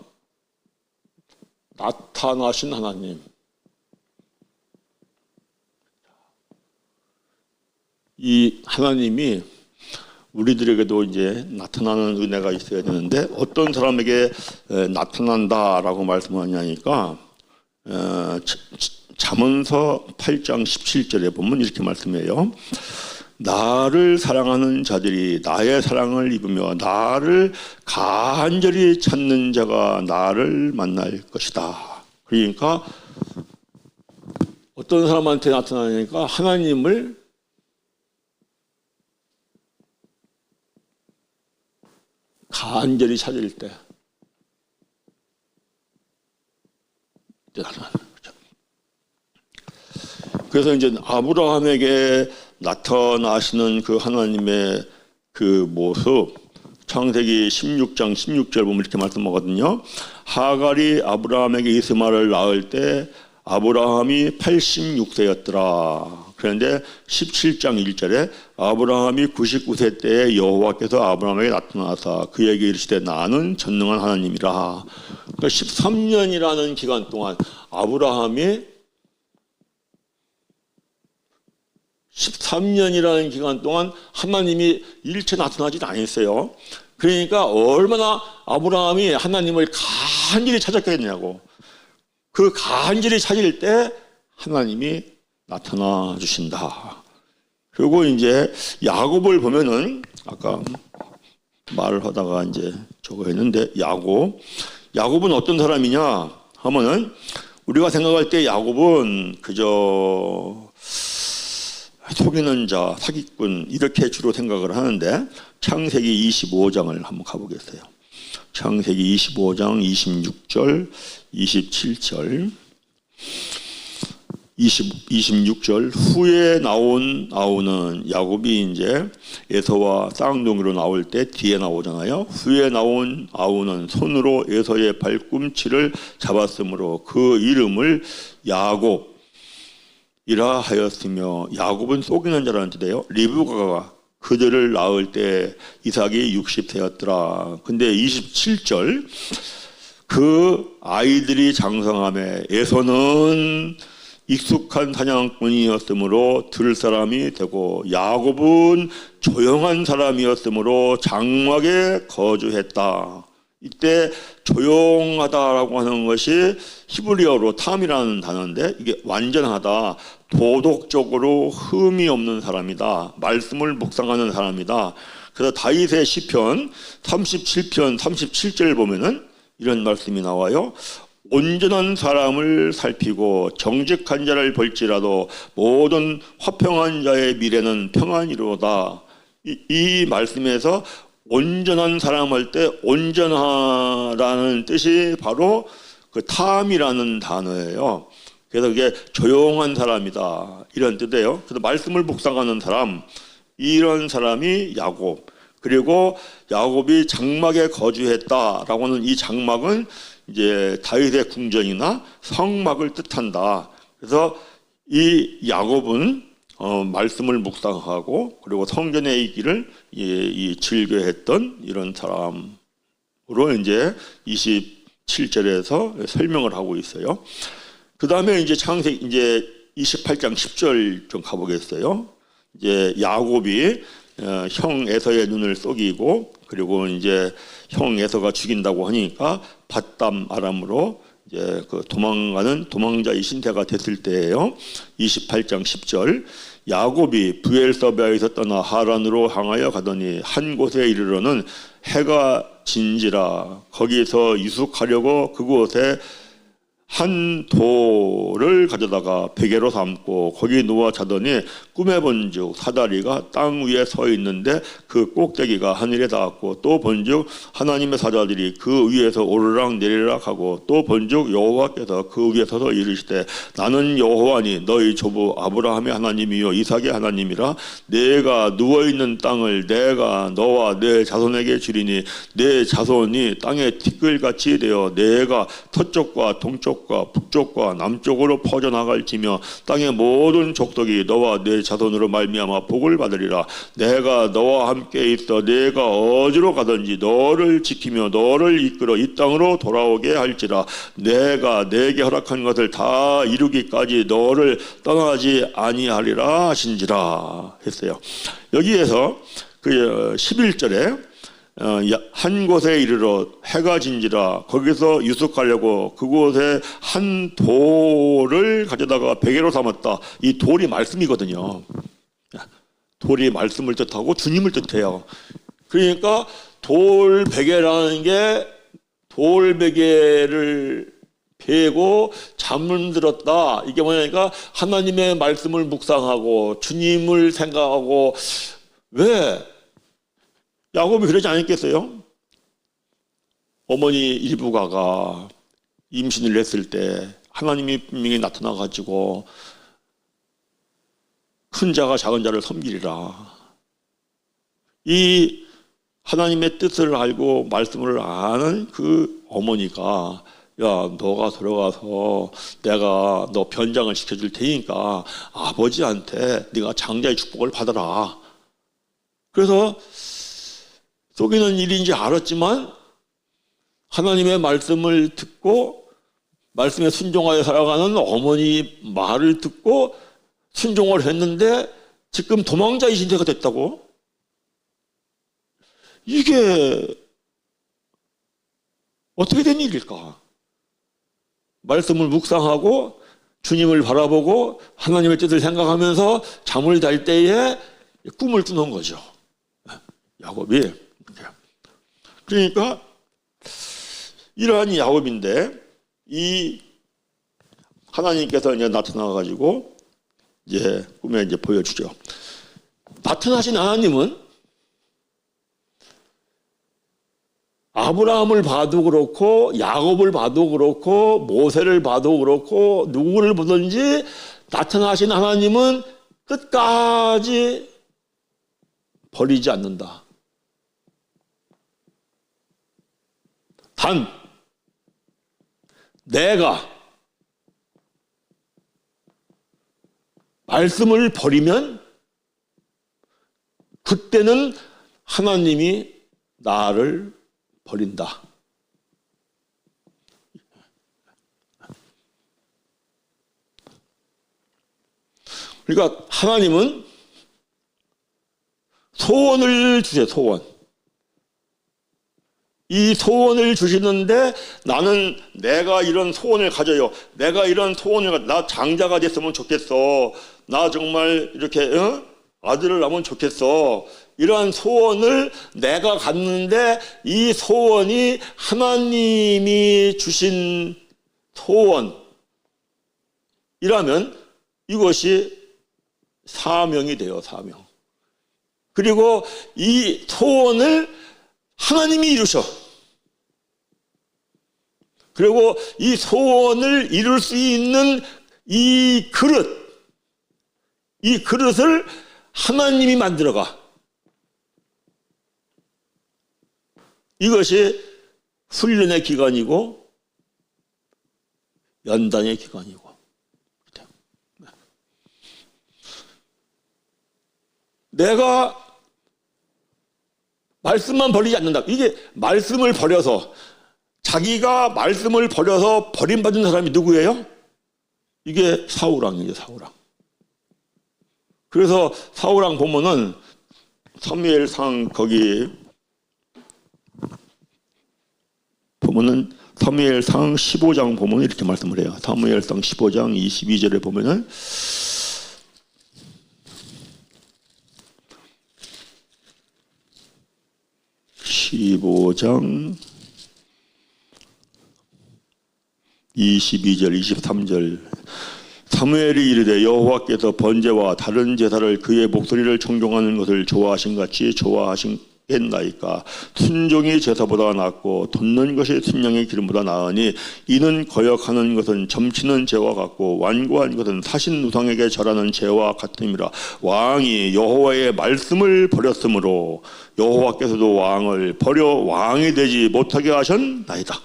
나타나신 하나님. 이 하나님이 우리들에게도 이제 나타나는 은혜가 있어야 되는데 어떤 사람에게 나타난다라고 말씀하냐니까 잠언서 8장 17절에 보면 이렇게 말씀해요. 나를 사랑하는 자들이 나의 사랑을 입으며 나를 간절히 찾는 자가 나를 만날 것이다. 그러니까 어떤 사람한테 나타나니까 하나님을 간절히 찾을 때 나타나는 거죠. 그래서 이제 아브라함에게 나타나시는 그 하나님의 그 모습, 창세기 16장 16절 보면 이렇게 말씀하거든요. 하갈이 아브라함에게 이스마엘을 낳을 때 아브라함이 86세였더라. 그런데 17장 1절에 아브라함이 99세 때에 여호와께서 아브라함에게 나타나사 그에게 이르시되 나는 전능한 하나님이라. 그러니까 13년이라는 기간 동안 아브라함이 13년이라는 기간 동안 하나님이 일체 나타나지 않았어요. 그러니까 얼마나 아브라함이 하나님을 간절히 찾았겠냐고. 그 간절히 찾을 때 하나님이 나타나 주신다. 그리고 이제 야곱을 보면은 아까 말을 하다가 이제 저거 했는데 야곱은 어떤 사람이냐 하면은 우리가 생각할 때 야곱은 그저 속이는 자, 사기꾼 이렇게 주로 생각을 하는데 창세기 25장을 한번 가보겠어요. 창세기 25장 26절, 27절, 26절 후에 나온 아우는 야곱이 이제 에서와 쌍둥이로 나올 때 뒤에 나오잖아요. 후에 나온 아우는 손으로 에서의 발꿈치를 잡았으므로 그 이름을 야곱이라 하였으며 야곱은 속이는 자라는 뜻이에요. 리브가가 그들을 낳을 때 이삭이 60세였더라. 근데 27절 그 아이들이 장성함에 에서는 익숙한 사냥꾼이었으므로 들 사람이 되고 야곱은 조용한 사람이었으므로 장막에 거주했다. 이때 조용하다라고 하는 것이 히브리어로 탐이라는 단어인데 이게 완전하다, 도덕적으로 흠이 없는 사람이다, 말씀을 묵상하는 사람이다. 그래서 다윗의 시편 37편 37절 보면은 이런 말씀이 나와요. 온전한 사람을 살피고 정직한 자를 볼지라도 모든 화평한 자의 미래는 평안이로다. 이 말씀에서 온전한 사람 할 때 온전하라는 뜻이 바로 그 탐이라는 단어예요. 그래서 그게 조용한 사람이다 이런 뜻이에요. 그래서 말씀을 묵상하는 사람, 이런 사람이 야곱. 그리고 야곱이 장막에 거주했다라고 하는 이 장막은 이제 다윗의 궁전이나 성막을 뜻한다. 그래서 이 야곱은 말씀을 묵상하고 그리고 성전에 있기를 즐겨했던 이런 사람으로 이제 27절에서 설명을 하고 있어요. 그 다음에 이제 창세기 이제 28장 10절 좀 가보겠어요. 이제 야곱이 형 에서의 눈을 속이고 그리고 이제 형 에서가 죽인다고 하니까 밧담 아람으로 이제 그 도망가는 도망자의 신세가 됐을 때예요. 28장 10절 야곱이 브엘서바에서 떠나 하란으로 향하여 가더니 한 곳에 이르러는 해가 진지라 거기서 유숙하려고 그곳에 한 돌을 가져다가 베개로 삼고 거기 누워 자더니 꿈에 본즉 사다리가 땅 위에 서 있는데 그 꼭대기가 하늘에 닿았고 또 본즉 하나님의 사자들이 그 위에서 오르락 내리락 하고 또 본즉 여호와께서 그 위에 서서 이르시되 나는 여호와니 너희 조부 아브라함의 하나님이요 이삭의 하나님이라 내가 누워있는 땅을 내가 너와 내 자손에게 주리니 내 자손이 땅의 티끌같이 되어 내가 서쪽과 동쪽 서쪽과 북쪽과 남쪽으로 퍼져나갈지며 땅의 모든 족속이 너와 내 자손으로 말미암아 복을 받으리라. 내가 너와 함께 있어 내가 어디로 가든지 너를 지키며 너를 이끌어 이 땅으로 돌아오게 할지라. 내가 내게 허락한 것을 다 이루기까지 너를 떠나지 아니하리라 하신지라 했어요. 여기에서 그 11절에 한 곳에 이르러 해가 진지라. 거기서 유숙하려고 그곳에 한 돌을 가져다가 베개로 삼았다. 이 돌이 말씀이거든요. 돌이 말씀을 뜻하고 주님을 뜻해요. 그러니까 돌 베개라는 게 돌 베개를 베고 잠을 들었다. 이게 뭐냐니까 하나님의 말씀을 묵상하고 주님을 생각하고. 왜? 야곱이 그러지 않았겠어요? 어머니 일부가가 임신을 했을 때 하나님이 분명히 나타나가지고 큰 자가 작은 자를 섬기리라. 이 하나님의 뜻을 알고 말씀을 아는 그 어머니가 야, 너가 들어가서 내가 너 변장을 시켜줄 테니까 아버지한테 네가 장자의 축복을 받아라. 그래서 속이는 일인지 알았지만 하나님의 말씀을 듣고 말씀에 순종하여 살아가는 어머니 말을 듣고 순종을 했는데 지금 도망자의 신세가 됐다고? 이게 어떻게 된 일일까? 말씀을 묵상하고 주님을 바라보고 하나님의 뜻을 생각하면서 잠을 잘 때에 꿈을 꾸는 거죠. 야곱이. 그러니까 이러한 야곱인데 이 하나님께서 이제 나타나 가지고 이제 꿈에 이제 보여주죠. 나타나신 하나님은 아브라함을 봐도 그렇고 야곱을 봐도 그렇고 모세를 봐도 그렇고 누구를 보든지 나타나신 하나님은 끝까지 버리지 않는다. 단 내가 말씀을 버리면 그때는 하나님이 나를 버린다. 그러니까 하나님은 소원을 주세요. 소원. 이 소원을 주시는데 나는 내가 이런 소원을 가져요. 내가 이런 소원을 나 장자가 됐으면 좋겠어. 나 정말 이렇게 아들을 낳으면 좋겠어. 이러한 소원을 내가 갖는데 이 소원이 하나님이 주신 소원이라면 이것이 사명이 돼요. 사명. 그리고 이 소원을 하나님이 이루셔. 그리고 이 소원을 이룰 수 있는 이 그릇을 하나님이 만들어가. 이것이 훈련의 기간이고 연단의 기간이고. 내가 말씀만 버리지 않는다. 이게 말씀을 버려서 자기가 말씀을 버려서 버림받은 사람이 누구예요? 이게 사울왕이에요. 사울왕. 그래서 사울왕 보면은 사무엘상 거기 보면은 사무엘상 15장 보면 이렇게 말씀을 해요. 사무엘상 15장 22절에 보면은 (15장) 22절 23절 사무엘이 이르되 여호와께서 번제와 다른 제사를 그의 목소리를 청종하는 것을 좋아하신 같이 좋아하시겠나이까. 순종이 제사보다 낫고 돕는 것이 순양의 기름보다 나으니 이는 거역하는 것은 점치는 죄와 같고 완고한 것은 사신 우상에게 절하는 죄와 같음이라. 왕이 여호와의 말씀을 버렸으므로 여호와께서도 왕을 버려 왕이 되지 못하게 하셨나이다.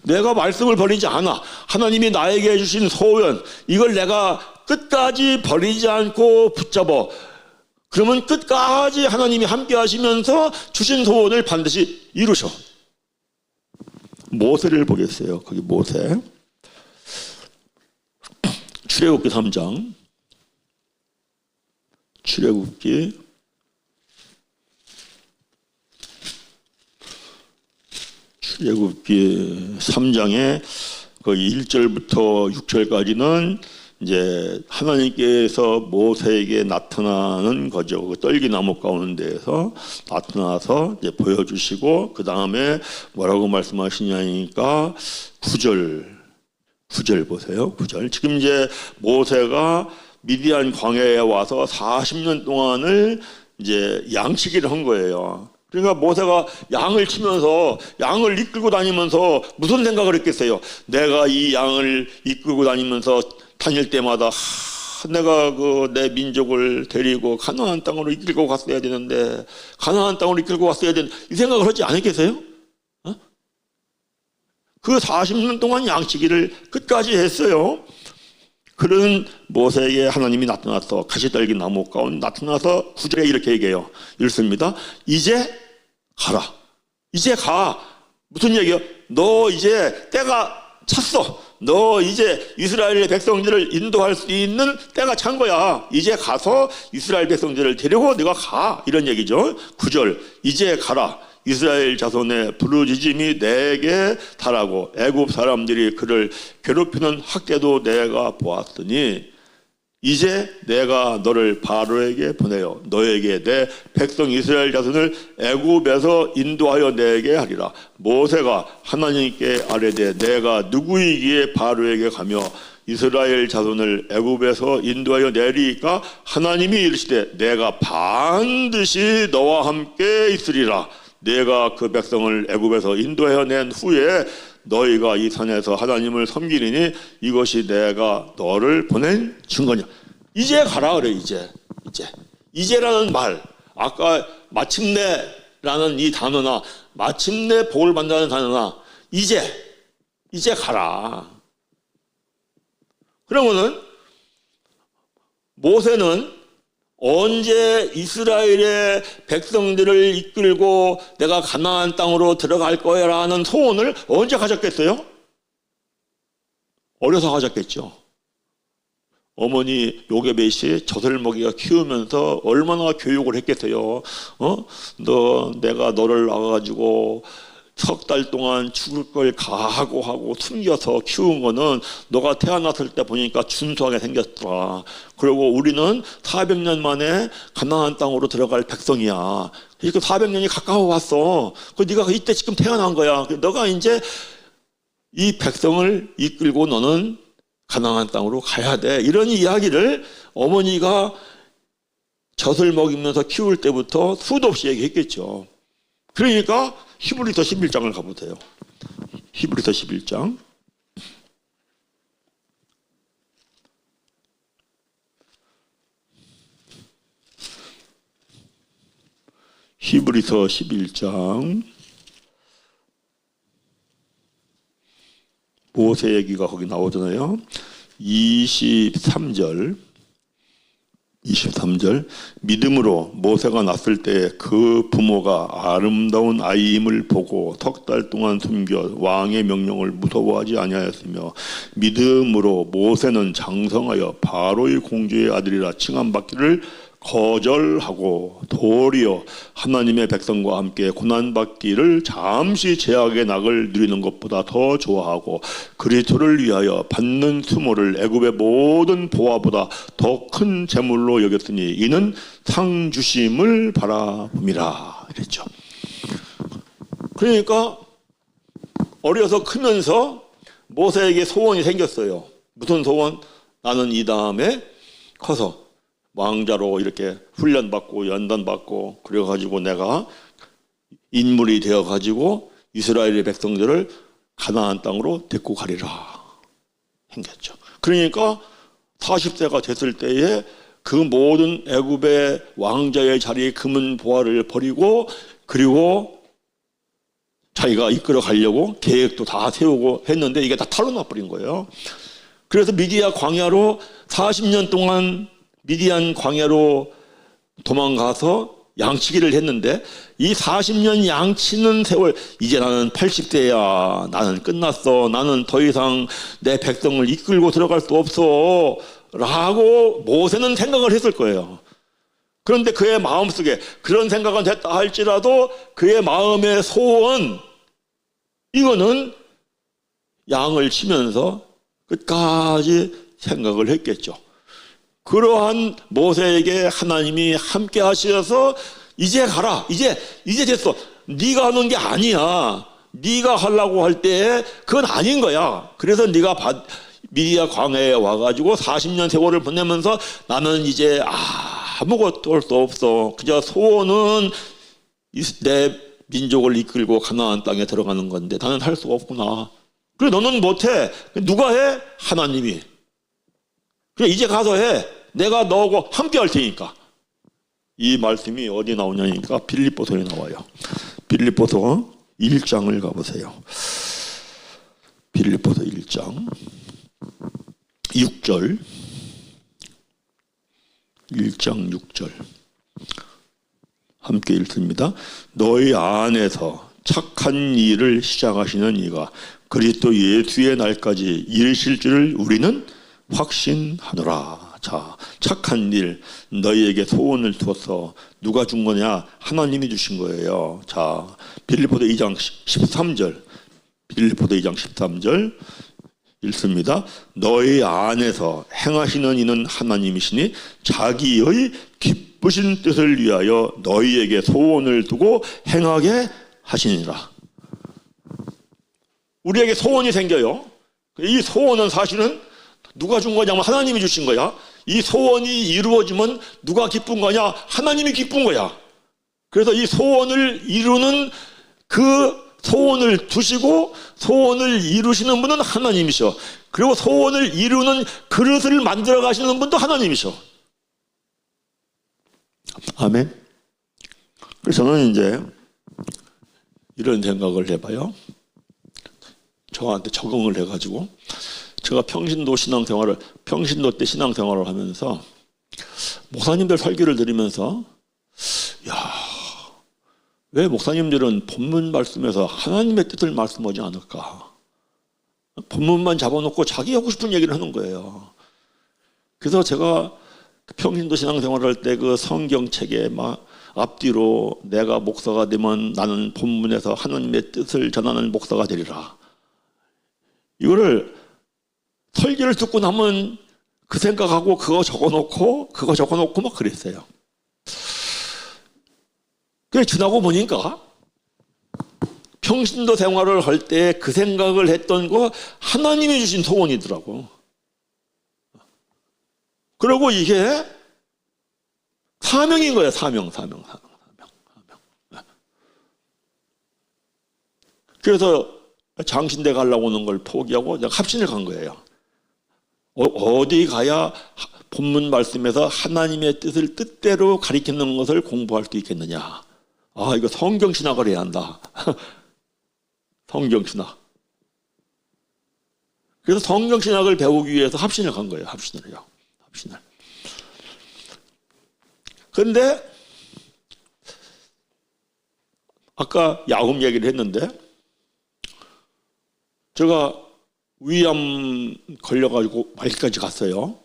내가 말씀을 버리지 않아. 하나님이 나에게 주신 소원, 이걸 내가 끝까지 버리지 않고 붙잡아. 그러면 끝까지 하나님이 함께 하시면서 주신 소원을 반드시 이루셔. 모세를 보겠어요. 거기 모세. 출애굽기 3장. 출애굽기 3장에 그 1절부터 6절까지는 이제 하나님께서 모세에게 나타나는 거죠. 그 떨기나무 가운데에서 나타나서 이제 보여주시고, 그 다음에 뭐라고 말씀하시냐니까 9절 보세요. 9절. 지금 이제 모세가 미디안 광야에 와서 40년 동안을 이제 양치기를 한 거예요. 그러니까 모세가 양을 치면서, 양을 이끌고 다니면서 무슨 생각을 했겠어요? 내가 이 양을 이끌고 다니면서 다닐 때마다 내가 내 민족을 데리고 가나안 땅으로 이끌고 갔어야 되는데, 가나안 땅으로 이끌고 갔어야 되는, 이 생각을 하지 않았겠어요? 그 40년 동안 양치기를 끝까지 했어요. 그런 모세에게 하나님이 나타나서 가시떨기 나무 가운데 나타나서 9절에 이렇게 얘기해요. 읽습니다. 이제 가라. 이제 가. 무슨 얘기요? 너 이제 때가 찼어. 너 이제 이스라엘 백성들을 인도할 수 있는 때가 찬 거야. 이제 가서 이스라엘 백성들을 데리고 네가 가. 이런 얘기죠. 9절. 이제 가라. 이스라엘 자손의 부르짖음이 내게 달하고 애굽 사람들이 그를 괴롭히는 학대도 내가 보았으니 이제 내가 너를 바로에게 보내어 너에게 내 백성 이스라엘 자손을 애굽에서 인도하여 내게 하리라. 모세가 하나님께 아뢰되 내가 누구이기에 바로에게 가며 이스라엘 자손을 애굽에서 인도하여 내리까? 하나님이 이르시되 내가 반드시 너와 함께 있으리라. 내가 그 백성을 애굽에서 인도하여 낸 후에 너희가 이 산에서 하나님을 섬기리니 이것이 내가 너를 보낸 증거냐. 이제 가라 그래. 이제라는 말, 아까 마침내라는 이 단어나 마침내 복을 받는다는 단어나 이제 가라. 그러면은 모세는 언제 이스라엘의 백성들을 이끌고 내가 가나안 땅으로 들어갈 거야라는 소원을 언제 가졌겠어요? 어려서 가졌겠죠. 어머니 요게벳이 젖을 먹이가 키우면서 얼마나 교육을 했겠어요. 내가 너를 낳아가지고 석 달 동안 죽을 걸 각오하고 숨겨서 키운 거는 너가 태어났을 때 보니까 준수하게 생겼더라. 그리고 우리는 400년 만에 가나안 땅으로 들어갈 백성이야. 그러니까 400년이 가까워 왔어. 네가 이때 지금 태어난 거야. 너가 이제 이 백성을 이끌고 너는 가나안 땅으로 가야 돼. 이런 이야기를 어머니가 젖을 먹이면서 키울 때부터 수도 없이 얘기했겠죠. 그러니까 히브리서 11장을 가보세요. 히브리서 11장. 히브리서 11장. 모세 얘기가 거기 나오잖아요. 23절 믿음으로 모세가 났을 때 그 부모가 아름다운 아이임을 보고 석 달 동안 숨겨 왕의 명령을 무서워하지 아니하였으며 믿음으로 모세는 장성하여 바로의 공주의 아들이라 칭함받기를 거절하고 도리어 하나님의 백성과 함께 고난받기를 잠시 제약의 낙을 누리는 것보다 더 좋아하고 그리스도를 위하여 받는 수모를 애굽의 모든 보화보다 더 큰 재물로 여겼으니 이는 상 주심을 바라봄이라 그랬죠. 그러니까 어려서 크면서 모세에게 소원이 생겼어요. 무슨 소원? 나는 이 다음에 커서 왕자로 이렇게 훈련받고 연단받고 그래가지고 내가 인물이 되어가지고 이스라엘의 백성들을 가나안 땅으로 데리고 가리라 생겼죠. 그러니까 40세가 됐을 때에 그 모든 애굽의 왕자의 자리에 금은 보화를 버리고 그리고 자기가 이끌어 가려고 계획도 다 세우고 했는데 이게 다 탈로 나버린 거예요. 그래서 미디안 광야로 40년 동안 미디안 광야로 도망가서 양치기를 했는데 이 40년 양치는 세월, 이제 나는 80세야. 나는 끝났어. 나는 더 이상 내 백성을 이끌고 들어갈 수 없어. 라고 모세는 생각을 했을 거예요. 그런데 그의 마음속에 그런 생각은 됐다 할지라도 그의 마음의 소원, 이거는 양을 치면서 끝까지 생각을 했겠죠. 그러한 모세에게 하나님이 함께 하셔서 이제 가라. 이제 됐어. 네가 하는 게 아니야. 네가 하려고 할 때 그건 아닌 거야. 그래서 네가 미디안 광야에 와가지고 40년 세월을 보내면서 나는 이제 아무것도 할 수 없어. 그저 소원은 내 민족을 이끌고 가나안 땅에 들어가는 건데 나는 할 수가 없구나. 그래 너는 못해. 누가 해? 하나님이. 그래 이제 가서 해. 내가 너하고 함께 할 테니까. 이 말씀이 어디 나오냐니까 빌립보서에 나와요. 빌립보서 1장을 가보세요. 빌립보서 1장 6절 1장 6절 함께 읽습니다. 너희 안에서 착한 일을 시작하시는 이가 그리스도 예수의 날까지 이르실 줄을 우리는 확신하노라. 자, 착한 일, 너희에게 소원을 두어서 누가 준 거냐? 하나님이 주신 거예요. 자, 빌립보서 2장 13절 빌립보서 2장 13절 읽습니다. 너희 안에서 행하시는 이는 하나님이시니 자기의 기쁘신 뜻을 위하여 너희에게 소원을 두고 행하게 하시니라. 우리에게 소원이 생겨요. 이 소원은 사실은 누가 준 거냐면 하나님이 주신 거야. 이 소원이 이루어지면 누가 기쁜 거냐? 하나님이 기쁜 거야. 그래서 이 소원을 이루는 그 소원을 두시고 소원을 이루시는 분은 하나님이셔. 그리고 소원을 이루는 그릇을 만들어 가시는 분도 하나님이셔. 아멘. 그래서 저는 이제 이런 생각을 해봐요. 저한테 적응을 해가지고 제가 평신도 때 신앙생활을 하면서 목사님들 설교를 들으면서 왜 목사님들은 본문 말씀에서 하나님의 뜻을 말씀하지 않을까? 본문만 잡아놓고 자기 하고 싶은 얘기를 하는 거예요. 그래서 제가 평신도 신앙생활을 할 때 그 성경책에 막 앞뒤로 내가 목사가 되면 나는 본문에서 하나님의 뜻을 전하는 목사가 되리라. 이거를 설교를 듣고 나면 그 생각하고 그거 적어놓고 막 그랬어요. 그래 지나고 보니까 평신도 생활을 할 때 그 생각을 했던 거 하나님이 주신 소원이더라고. 그리고 이게 사명인 거예요. 사명. 그래서 장신대 가려고 오는 걸 포기하고 합신을 간 거예요. 어디 가야 본문 말씀에서 하나님의 뜻을 뜻대로 가리키는 것을 공부할 수 있겠느냐. 이거 성경신학을 해야 한다. 성경신학. 그래서 성경신학을 배우기 위해서 합신을 간 거예요. 합신을. 그런데 아까 야곱 얘기를 했는데 제가 위암 걸려가지고 말기까지 갔어요.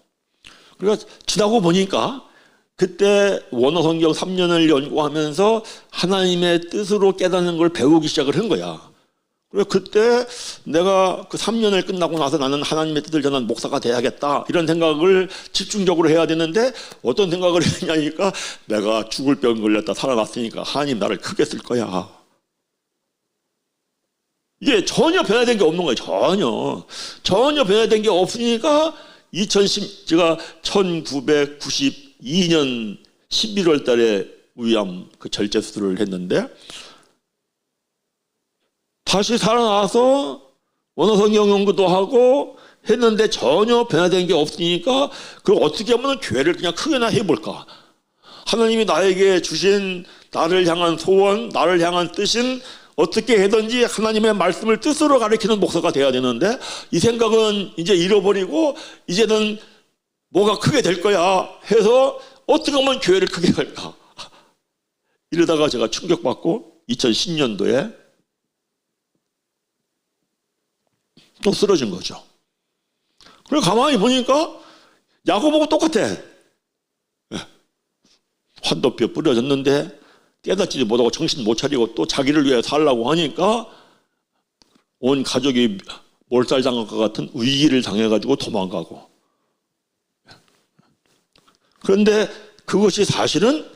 그러니까 지나고 보니까 그때 원어성경 3년을 연구하면서 하나님의 뜻으로 깨닫는 걸 배우기 시작을 한 거야. 그래서 그때 내가 그 3년을 끝나고 나서 나는 하나님의 뜻을 전하는 목사가 돼야겠다 이런 생각을 집중적으로 해야 되는데 어떤 생각을 했냐니까 내가 죽을 병 걸렸다 살아났으니까 하나님 나를 크게 쓸 거야. 이게 전혀 변화된 게 없는 거예요. 전혀 변화된 게 없으니까 제가 1992년 11월 달에 위암 그 절제 수술을 했는데 다시 살아나서 원어성경 연구도 하고 했는데 전혀 변화된 게 없으니까 그럼 어떻게 하면 교회를 그냥 크게나 해볼까? 하나님이 나에게 주신 나를 향한 소원, 나를 향한 뜻은 어떻게 해든지 하나님의 말씀을 뜻으로 가리키는 목사가 돼야 되는데 이 생각은 이제 잃어버리고 이제는 뭐가 크게 될 거야 해서 어떻게 하면 교회를 크게 할까? 이러다가 제가 충격받고 2010년도에 또 쓰러진 거죠. 그리고 가만히 보니까 야고보하고 똑같아. 환도뼈 뿌려졌는데 깨닫지도 못하고 정신 못 차리고 또 자기를 위해 살라고 하니까 온 가족이 몰살당할 것 같은 위기를 당해가지고 도망가고. 그런데 그것이 사실은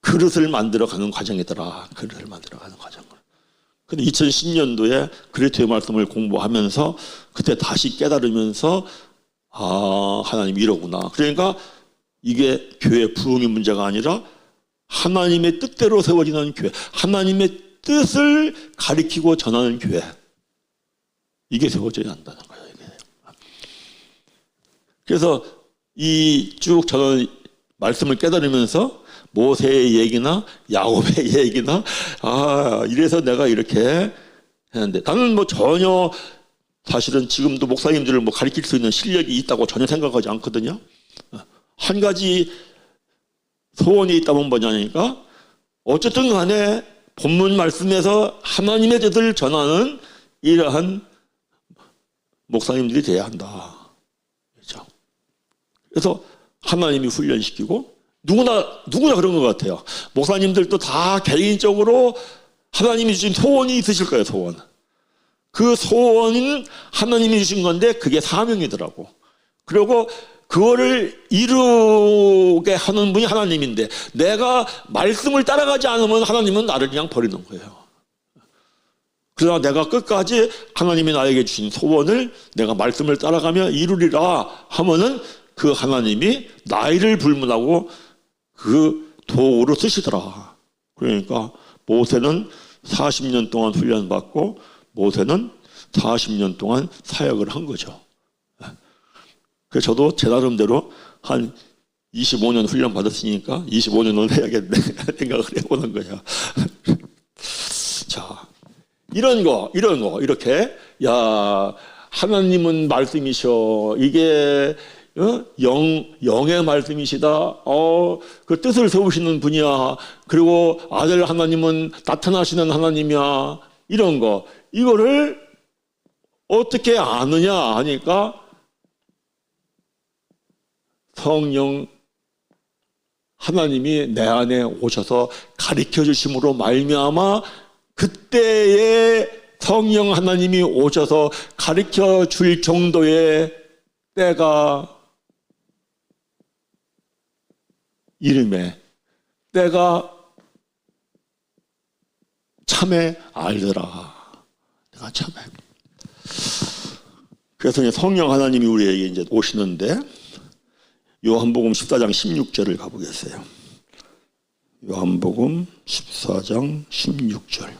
그릇을 만들어가는 과정이더라. 그릇을 만들어가는 과정을. 근데 2010년도에 그리스도의 말씀을 공부하면서 그때 다시 깨달으면서 아, 하나님 이러구나. 그러니까 이게 교회 부흥의 문제가 아니라 하나님의 뜻대로 세워지는 교회, 하나님의 뜻을 가리키고 전하는 교회, 이게 세워져야 한다는 거예요. 이게. 그래서 이 쭉 저는 말씀을 깨달으면서 모세의 얘기나 야곱의 얘기나 아 이래서 내가 이렇게 했는데 나는 뭐 전혀 사실은 지금도 목사님들을 뭐 가리킬 수 있는 실력이 있다고 전혀 생각하지 않거든요. 한 가지 소원이 있다면 뭐냐니까 어쨌든 간에 본문 말씀에서 하나님의 뜻을 전하는 이러한 목사님들이 돼야 한다. 그렇죠? 그래서 하나님이 훈련시키고 누구나 그런 것 같아요. 목사님들도 다 개인적으로 하나님이 주신 소원이 있으실 거예요. 소원. 그 소원은 하나님이 주신 건데 그게 사명이더라고. 그리고 그거를 이루게 하는 분이 하나님인데 내가 말씀을 따라가지 않으면 하나님은 나를 그냥 버리는 거예요. 그러나 내가 끝까지 하나님이 나에게 주신 소원을 내가 말씀을 따라가며 이루리라 하면은 그 하나님이 나이를 불문하고 그 도구로 쓰시더라. 그러니까 모세는 40년 동안 훈련받고 모세는 40년 동안 사역을 한 거죠. 그래서 저도 제 나름대로 한 25년 훈련 받았으니까 25년은 해야겠네 생각을 해보는 거야. 자, 이런 거 이렇게 야 하나님은 말씀이셔. 이게 영의 말씀이시다. 그 뜻을 세우시는 분이야. 그리고 아들 하나님은 나타나시는 하나님이야. 이런 거 이거를 어떻게 아느냐 하니까 성령 하나님이 내 안에 오셔서 가르쳐 주심으로 말미암아 그때의 성령 하나님이 오셔서 가르쳐 줄 정도의 때가 이름에 때가 참에 알더라. 내가 참에. 그래서 이제 성령 하나님이 우리에게 이제 오시는데 요한복음 14장 16절을 가보겠어요. 요한복음 14장 16절.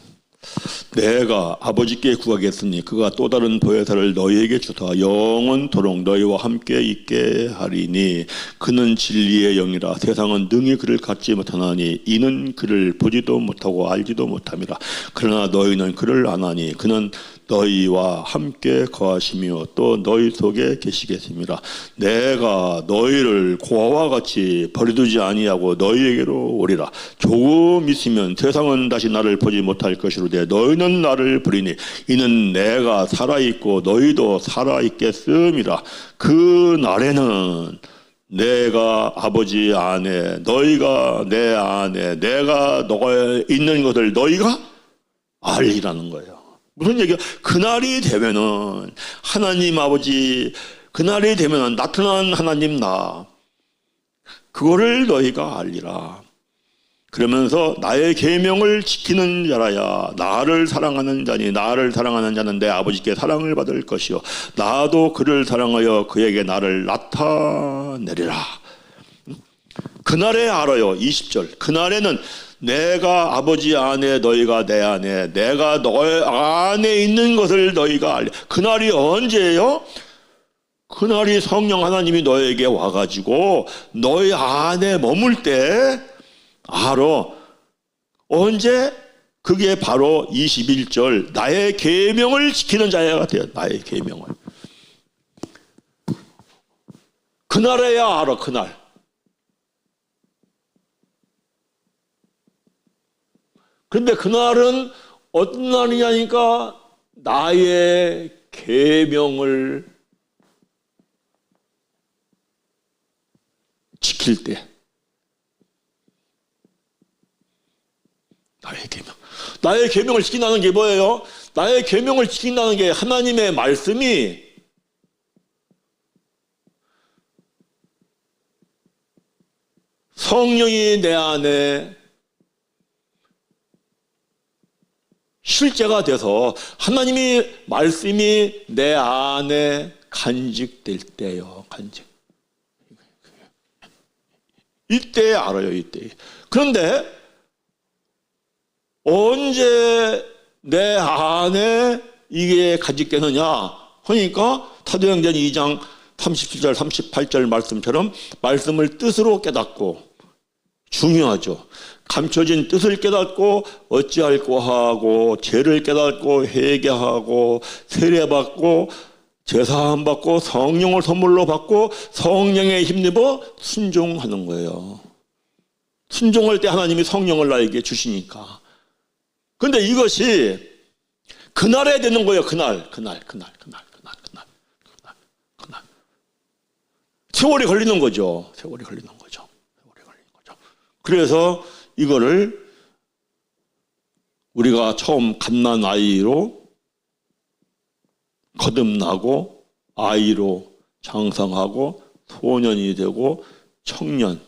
내가 아버지께 구하겠으니 그가 또 다른 보혜사를 너희에게 주사 영원토록 너희와 함께 있게 하리니 그는 진리의 영이라 세상은 능히 그를 갖지 못하나니 이는 그를 보지도 못하고 알지도 못함이라. 그러나 너희는 그를 아나니 그는 너희와 함께 거하시며 또 너희 속에 계시겠습니다. 내가 너희를 고아와 같이 버려두지 아니하고 너희에게로 오리라. 조금 있으면 세상은 다시 나를 보지 못할 것이로되 너희는 나를 보리니 이는 내가 살아있고 너희도 살아있겠음이라. 그 날에는 내가 아버지 안에 너희가 내 안에 내가 너가 있는 것을 너희가 알리라는 거예요. 무슨 얘기야? 그날이 되면은 하나님 아버지 그날이 되면은 나타난 하나님 나 그거를 너희가 알리라. 그러면서 나의 계명을 지키는 자라야 나를 사랑하는 자니 나를 사랑하는 자는 내 아버지께 사랑을 받을 것이요 나도 그를 사랑하여 그에게 나를 나타내리라. 그날에 알아요. 20절. 그날에는 내가 아버지 안에 너희가 내 안에 내가 너희 안에 있는 것을 너희가 알려. 그날이 언제예요? 그날이 성령 하나님이 너에게 와가지고 너희 안에 머물 때 알아. 언제? 그게 바로 21절 나의 계명을 지키는 자가 돼요. 나의 계명을. 그날에야 알아. 그날. 그런데 그날은 어떤 날이냐니까 나의 계명을 지킬 때. 나의 계명. 나의 계명을 지킨다는 게 뭐예요? 나의 계명을 지킨다는 게 하나님의 말씀이 성령이 내 안에 실제가 돼서 하나님의 말씀이 내 안에 간직될 때요. 간직. 이때 알아요. 이때. 그런데 언제 내 안에 이게 간직되느냐 하니까 사도행전 2장 37절 38절 말씀처럼 말씀을 뜻으로 깨닫고 중요하죠. 감춰진 뜻을 깨닫고 어찌할꼬 하고 죄를 깨닫고 회개하고 세례받고 제사함 받고 성령을 선물로 받고 성령에 힘입어 순종하는 거예요. 순종할 때 하나님이 성령을 나에게 주시니까. 근데 이것이 그날에 되는 거예요. 그날. 세월이 걸리는 거죠. 세월이 걸리는 거죠. 그래서 이거를 우리가 처음 갓난 아이로 거듭나고 아이로 장성하고 소년이 되고 청년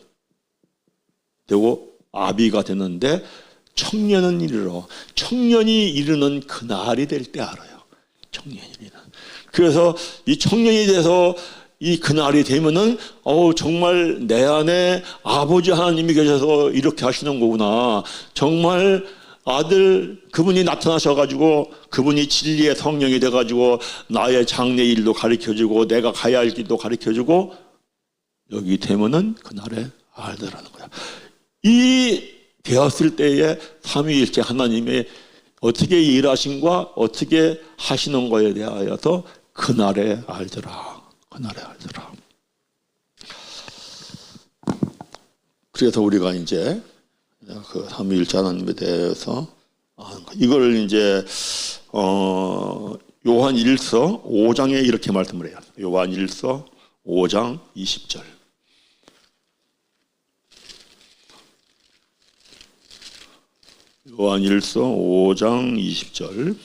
되고 아비가 되는데 청년은 이르러 청년이 이르는 그날이 될 때 알아요. 청년이 이르는. 그래서 이 청년이 돼서 이 그날이 되면은 정말 내 안에 아버지 하나님이 계셔서 이렇게 하시는 거구나. 정말 아들 그분이 나타나셔가지고 그분이 진리의 성령이 돼가지고 나의 장래 일도 가르쳐주고 내가 가야 할 길도 가르쳐주고 여기 되면은 그날에 알더라는 거야. 이 되었을 때에 삼위일체 하나님의 어떻게 일하신과 어떻게 하시는 거에 대하여서 그날에 알더라. 그날에 알더라. 그래서 우리가 이제 그 삼위일체 하나님에 대해서 아는 거. 이걸 이제 요한 1서 5장에 이렇게 말씀을 해요. 요한 1서 5장 20절. 요한 1서 5장 20절.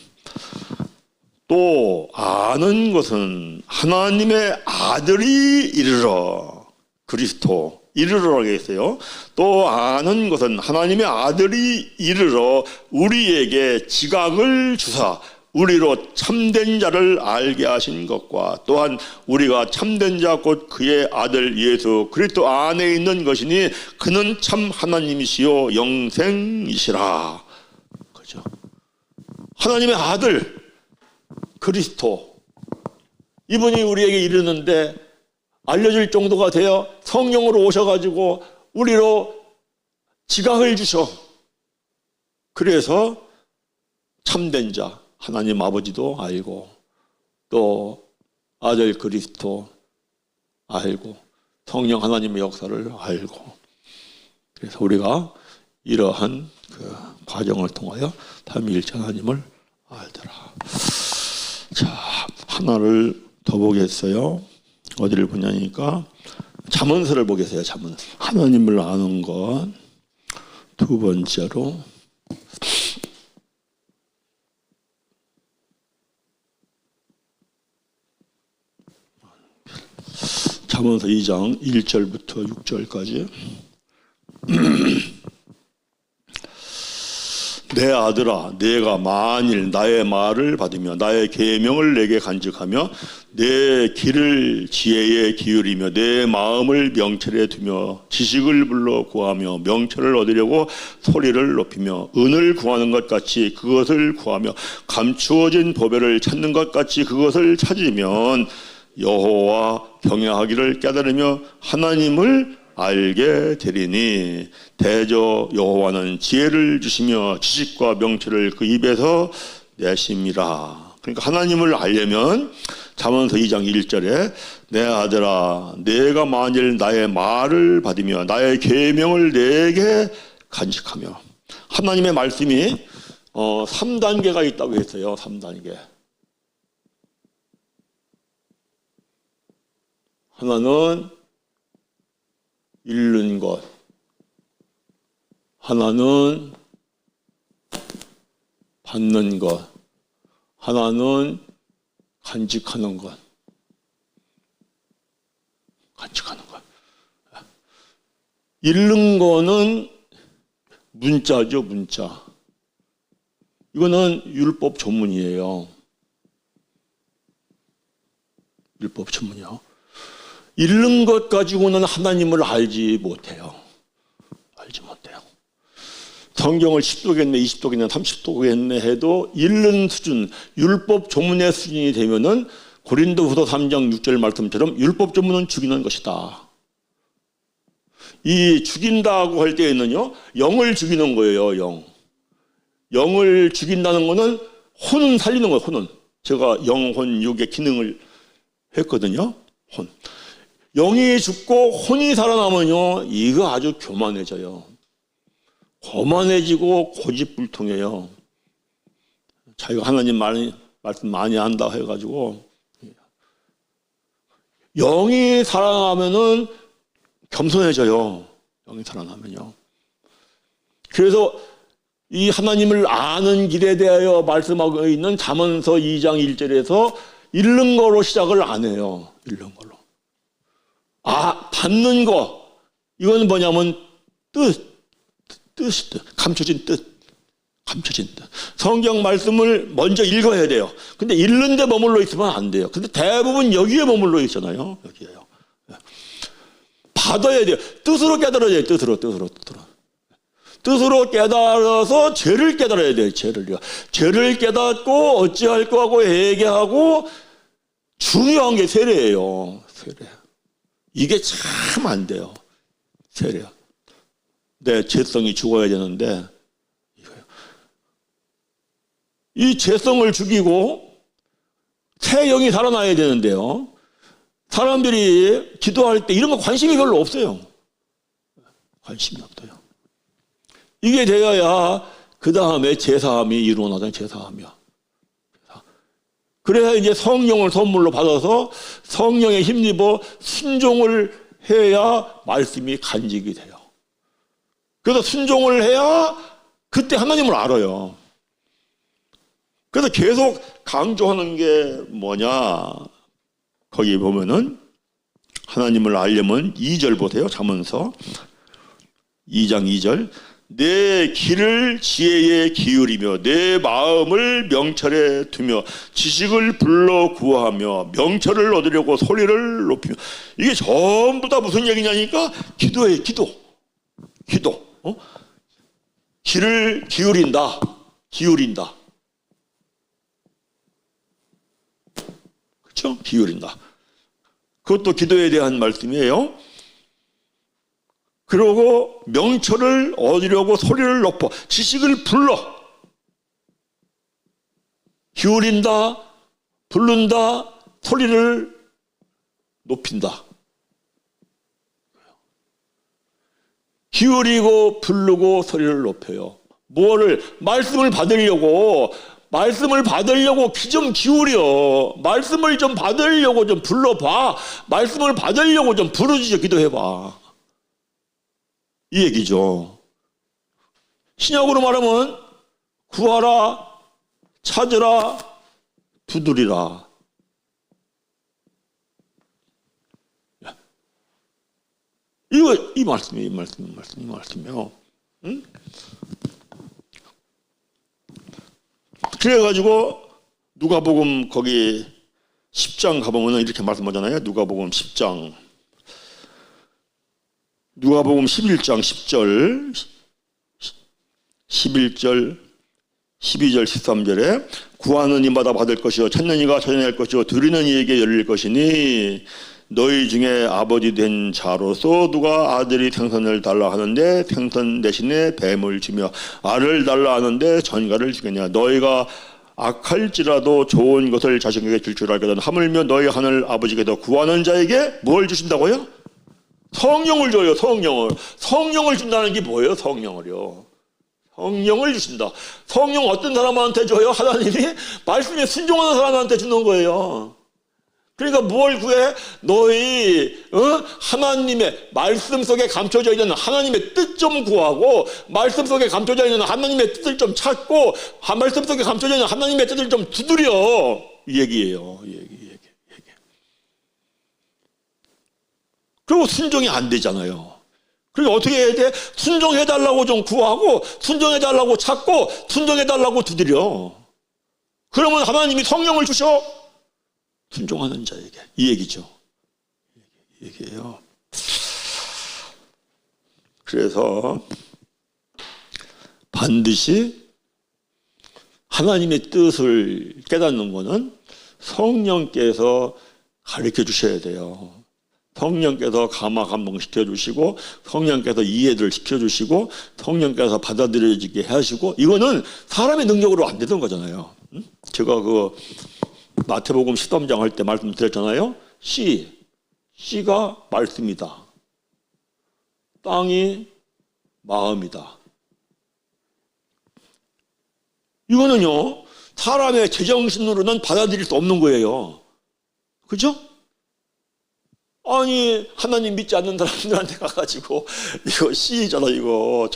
또 아는 것은 하나님의 아들이 이르러 그리스도 이르러라고 했어요. 또 아는 것은 하나님의 아들이 이르러 우리에게 지각을 주사 우리로 참된 자를 알게 하신 것과 또한 우리가 참된 자 곧 그의 아들 예수 그리스도 안에 있는 것이니 그는 참 하나님이시요 영생이시라. 그죠? 하나님의 아들 그리스도 이분이 우리에게 이르는데 알려줄 정도가 되어 성령으로 오셔가지고 우리로 지각을 주셔. 그래서 참된 자 하나님 아버지도 알고 또 아들 그리스도 알고 성령 하나님의 역사를 알고 그래서 우리가 이러한 그 과정을 통하여 삼위일체 하나님을 알더라. 자, 하나를 더 보겠어요. 어디를 보냐니까 잠언서를 보겠어요. 잠언서. 하나님을 아는 것. 두 번째로 잠언서 2장 1절부터 6절까지. 내 아들아 내가 만일 나의 말을 받으며 나의 계명을 내게 간직하며 내 길을 지혜에 기울이며 내 마음을 명철에 두며 지식을 불러 구하며 명철을 얻으려고 소리를 높이며 은을 구하는 것 같이 그것을 구하며 감추어진 보배를 찾는 것 같이 그것을 찾으면 여호와 경외하기를 깨달으며 하나님을 알게 되리니 대저 여호와는 지혜를 주시며 지식과 명철을 그 입에서 내심이라. 그러니까 하나님을 알려면 잠언서 2장 1절에 내 아들아 내가 만일 나의 말을 받으며 나의 계명을 내게 간직하며, 하나님의 말씀이 3단계가 있다고 했어요. 3단계. 하나는 읽는 것, 하나는 받는 것, 하나는 간직하는 것. 간직하는 것. 읽는 거는 문자죠, 문자. 이거는 율법 전문이에요. 율법 전문이요. 읽는 것 가지고는 하나님을 알지 못해요. 알지 못해요. 성경을 10도겠네, 20도겠네, 30도겠네 해도 읽는 수준, 율법 전문의 수준이 되면은 고린도후서 3장 6절 말씀처럼 율법 전문은 죽이는 것이다. 이 죽인다고 할 때에는요, 영을 죽이는 거예요, 영. 영을 죽인다는 거는 혼은 살리는 거예요, 혼은. 제가 영혼, 육의 기능을 했거든요, 혼. 영이 죽고 혼이 살아나면요, 이거 아주 교만해져요. 거만해지고 고집불통해요. 자기가 하나님 말씀 많이 한다 해가지고. 영이 살아나면은 겸손해져요. 영이 살아나면요. 그래서 이 하나님을 아는 길에 대하여 말씀하고 있는 잠언서 2장 1절에서 읽는 거로 시작을 안 해요. 읽는 걸로. 받는 거. 이건 뭐냐면 뜻. 감춰진 뜻. 감춰진 뜻. 성경 말씀을 먼저 읽어야 돼요. 근데 읽는 데 머물러 있으면 안 돼요. 근데 대부분 여기에 머물러 있잖아요. 여기에요. 받아야 돼요. 뜻으로 깨달아야 돼요. 뜻으로 깨달아서 죄를 깨달아야 돼요. 죄를 깨닫고 어찌할 거 하고 회개하고, 중요한 게 세례예요. 세례. 이게 참 안 돼요. 세례. 내 죄성이 죽어야 되는데, 이거요. 이 죄성을 죽이고 새 영이 살아나야 되는데요. 사람들이 기도할 때 이런 거 관심이 별로 없어요. 관심이 없어요. 이게 되어야 그 다음에 제사함이 이루어나잖아요. 제사함이야. 그래야 이제 성령을 선물로 받아서 성령에 힘입어 순종을 해야 말씀이 간직이 돼요. 그래서 순종을 해야 그때 하나님을 알아요. 그래서 계속 강조하는 게 뭐냐. 거기 보면은 하나님을 알려면 2절 보세요. 잠언서 2장 2절. 내 길을 지혜에 기울이며 내 마음을 명철에 두며 지식을 불러 구하며 명철을 얻으려고 소리를 높이며. 이게 전부 다 무슨 얘기냐니까 기도예요. 기도. 길을 기울인다. 그렇죠? 기울인다. 그것도 기도에 대한 말씀이에요. 그리고 명철을 얻으려고 소리를 높여 지식을 불러. 기울인다, 부른다, 소리를 높인다. 기울이고 부르고 소리를 높여요. 뭐를? 말씀을 받으려고 귀 좀 기울여. 말씀을 좀 받으려고 좀 불러봐. 말씀을 받으려고 좀 부르짖어 기도해봐. 이 얘기죠. 신약으로 말하면 구하라, 찾으라, 두드리라. 이 말씀이에요. 응? 그래가지고 누가복음 거기 10장 가보면 이렇게 말씀하잖아요. 누가복음 11장 10절 11절 12절 13절에 구하는 이마다 받을 것이요 찾는 이가 찾아낼 것이요 두드리는 이에게 열릴 것이니 너희 중에 아버지 된 자로서 누가 아들이 생선을 달라 하는데 생선 대신에 뱀을 주며 알을 달라 하는데 전갈을 주겠냐. 너희가 악할지라도 좋은 것을 자식에게 줄 줄 알거든 하물며 너희 하늘 아버지께서 구하는 자에게 뭘 주신다고요? 성령을 줘요. 성령을 준다는 게 뭐예요? 성령을요. 성령을 주신다. 성령 어떤 사람한테 줘요? 하나님이 말씀에 순종하는 사람한테 주는 거예요. 그러니까 뭘 구해? 너희 하나님의 말씀 속에 감춰져 있는 하나님의 뜻 좀 구하고, 말씀 속에 감춰져 있는 하나님의 뜻을 좀 찾고, 말씀 속에 감춰져 있는 하나님의 뜻을 좀 두드려. 이 얘기예요. 이 얘기. 그리고 순종이 안 되잖아요. 그리고 어떻게 해야 돼? 순종해달라고 좀 구하고, 순종해달라고 찾고, 순종해달라고 두드려. 그러면 하나님이 성령을 주셔. 순종하는 자에게. 이 얘기죠. 이 얘기예요. 그래서 반드시 하나님의 뜻을 깨닫는 것은 성령께서 가르쳐 주셔야 돼요. 성령께서 감화 감동 시켜주시고, 성령께서 이해를 시켜주시고, 성령께서 받아들여지게 하시고, 이거는 사람의 능력으로 안 되는 거잖아요. 제가 그 마태복음 13장 할 때 말씀드렸잖아요. 씨가 말씀이다. 땅이 마음이다. 이거는요, 사람의 제정신으로는 받아들일 수 없는 거예요. 그죠? 아니, 하나님 믿지 않는 사람들한테 가가지고, 이거 씨잖아, 이거.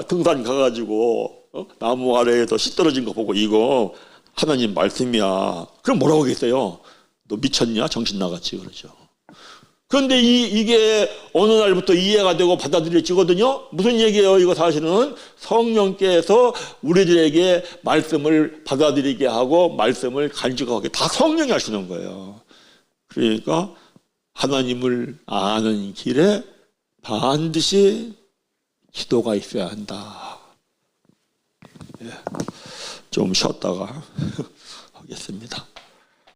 등산 가가지고, 나무 아래에서 씨 떨어진 거 보고, 이거 하나님 말씀이야. 그럼 뭐라고 하겠어요? 너 미쳤냐? 정신 나갔지. 그러죠. 그런데 이게 어느 날부터 이해가 되고 받아들여지거든요. 무슨 얘기예요? 이거 사실은 성령께서 우리들에게 말씀을 받아들이게 하고, 말씀을 간직하게 다 성령이 하시는 거예요. 그러니까, 하나님을 아는 길에 반드시 기도가 있어야 한다. 좀 쉬었다가 하겠습니다.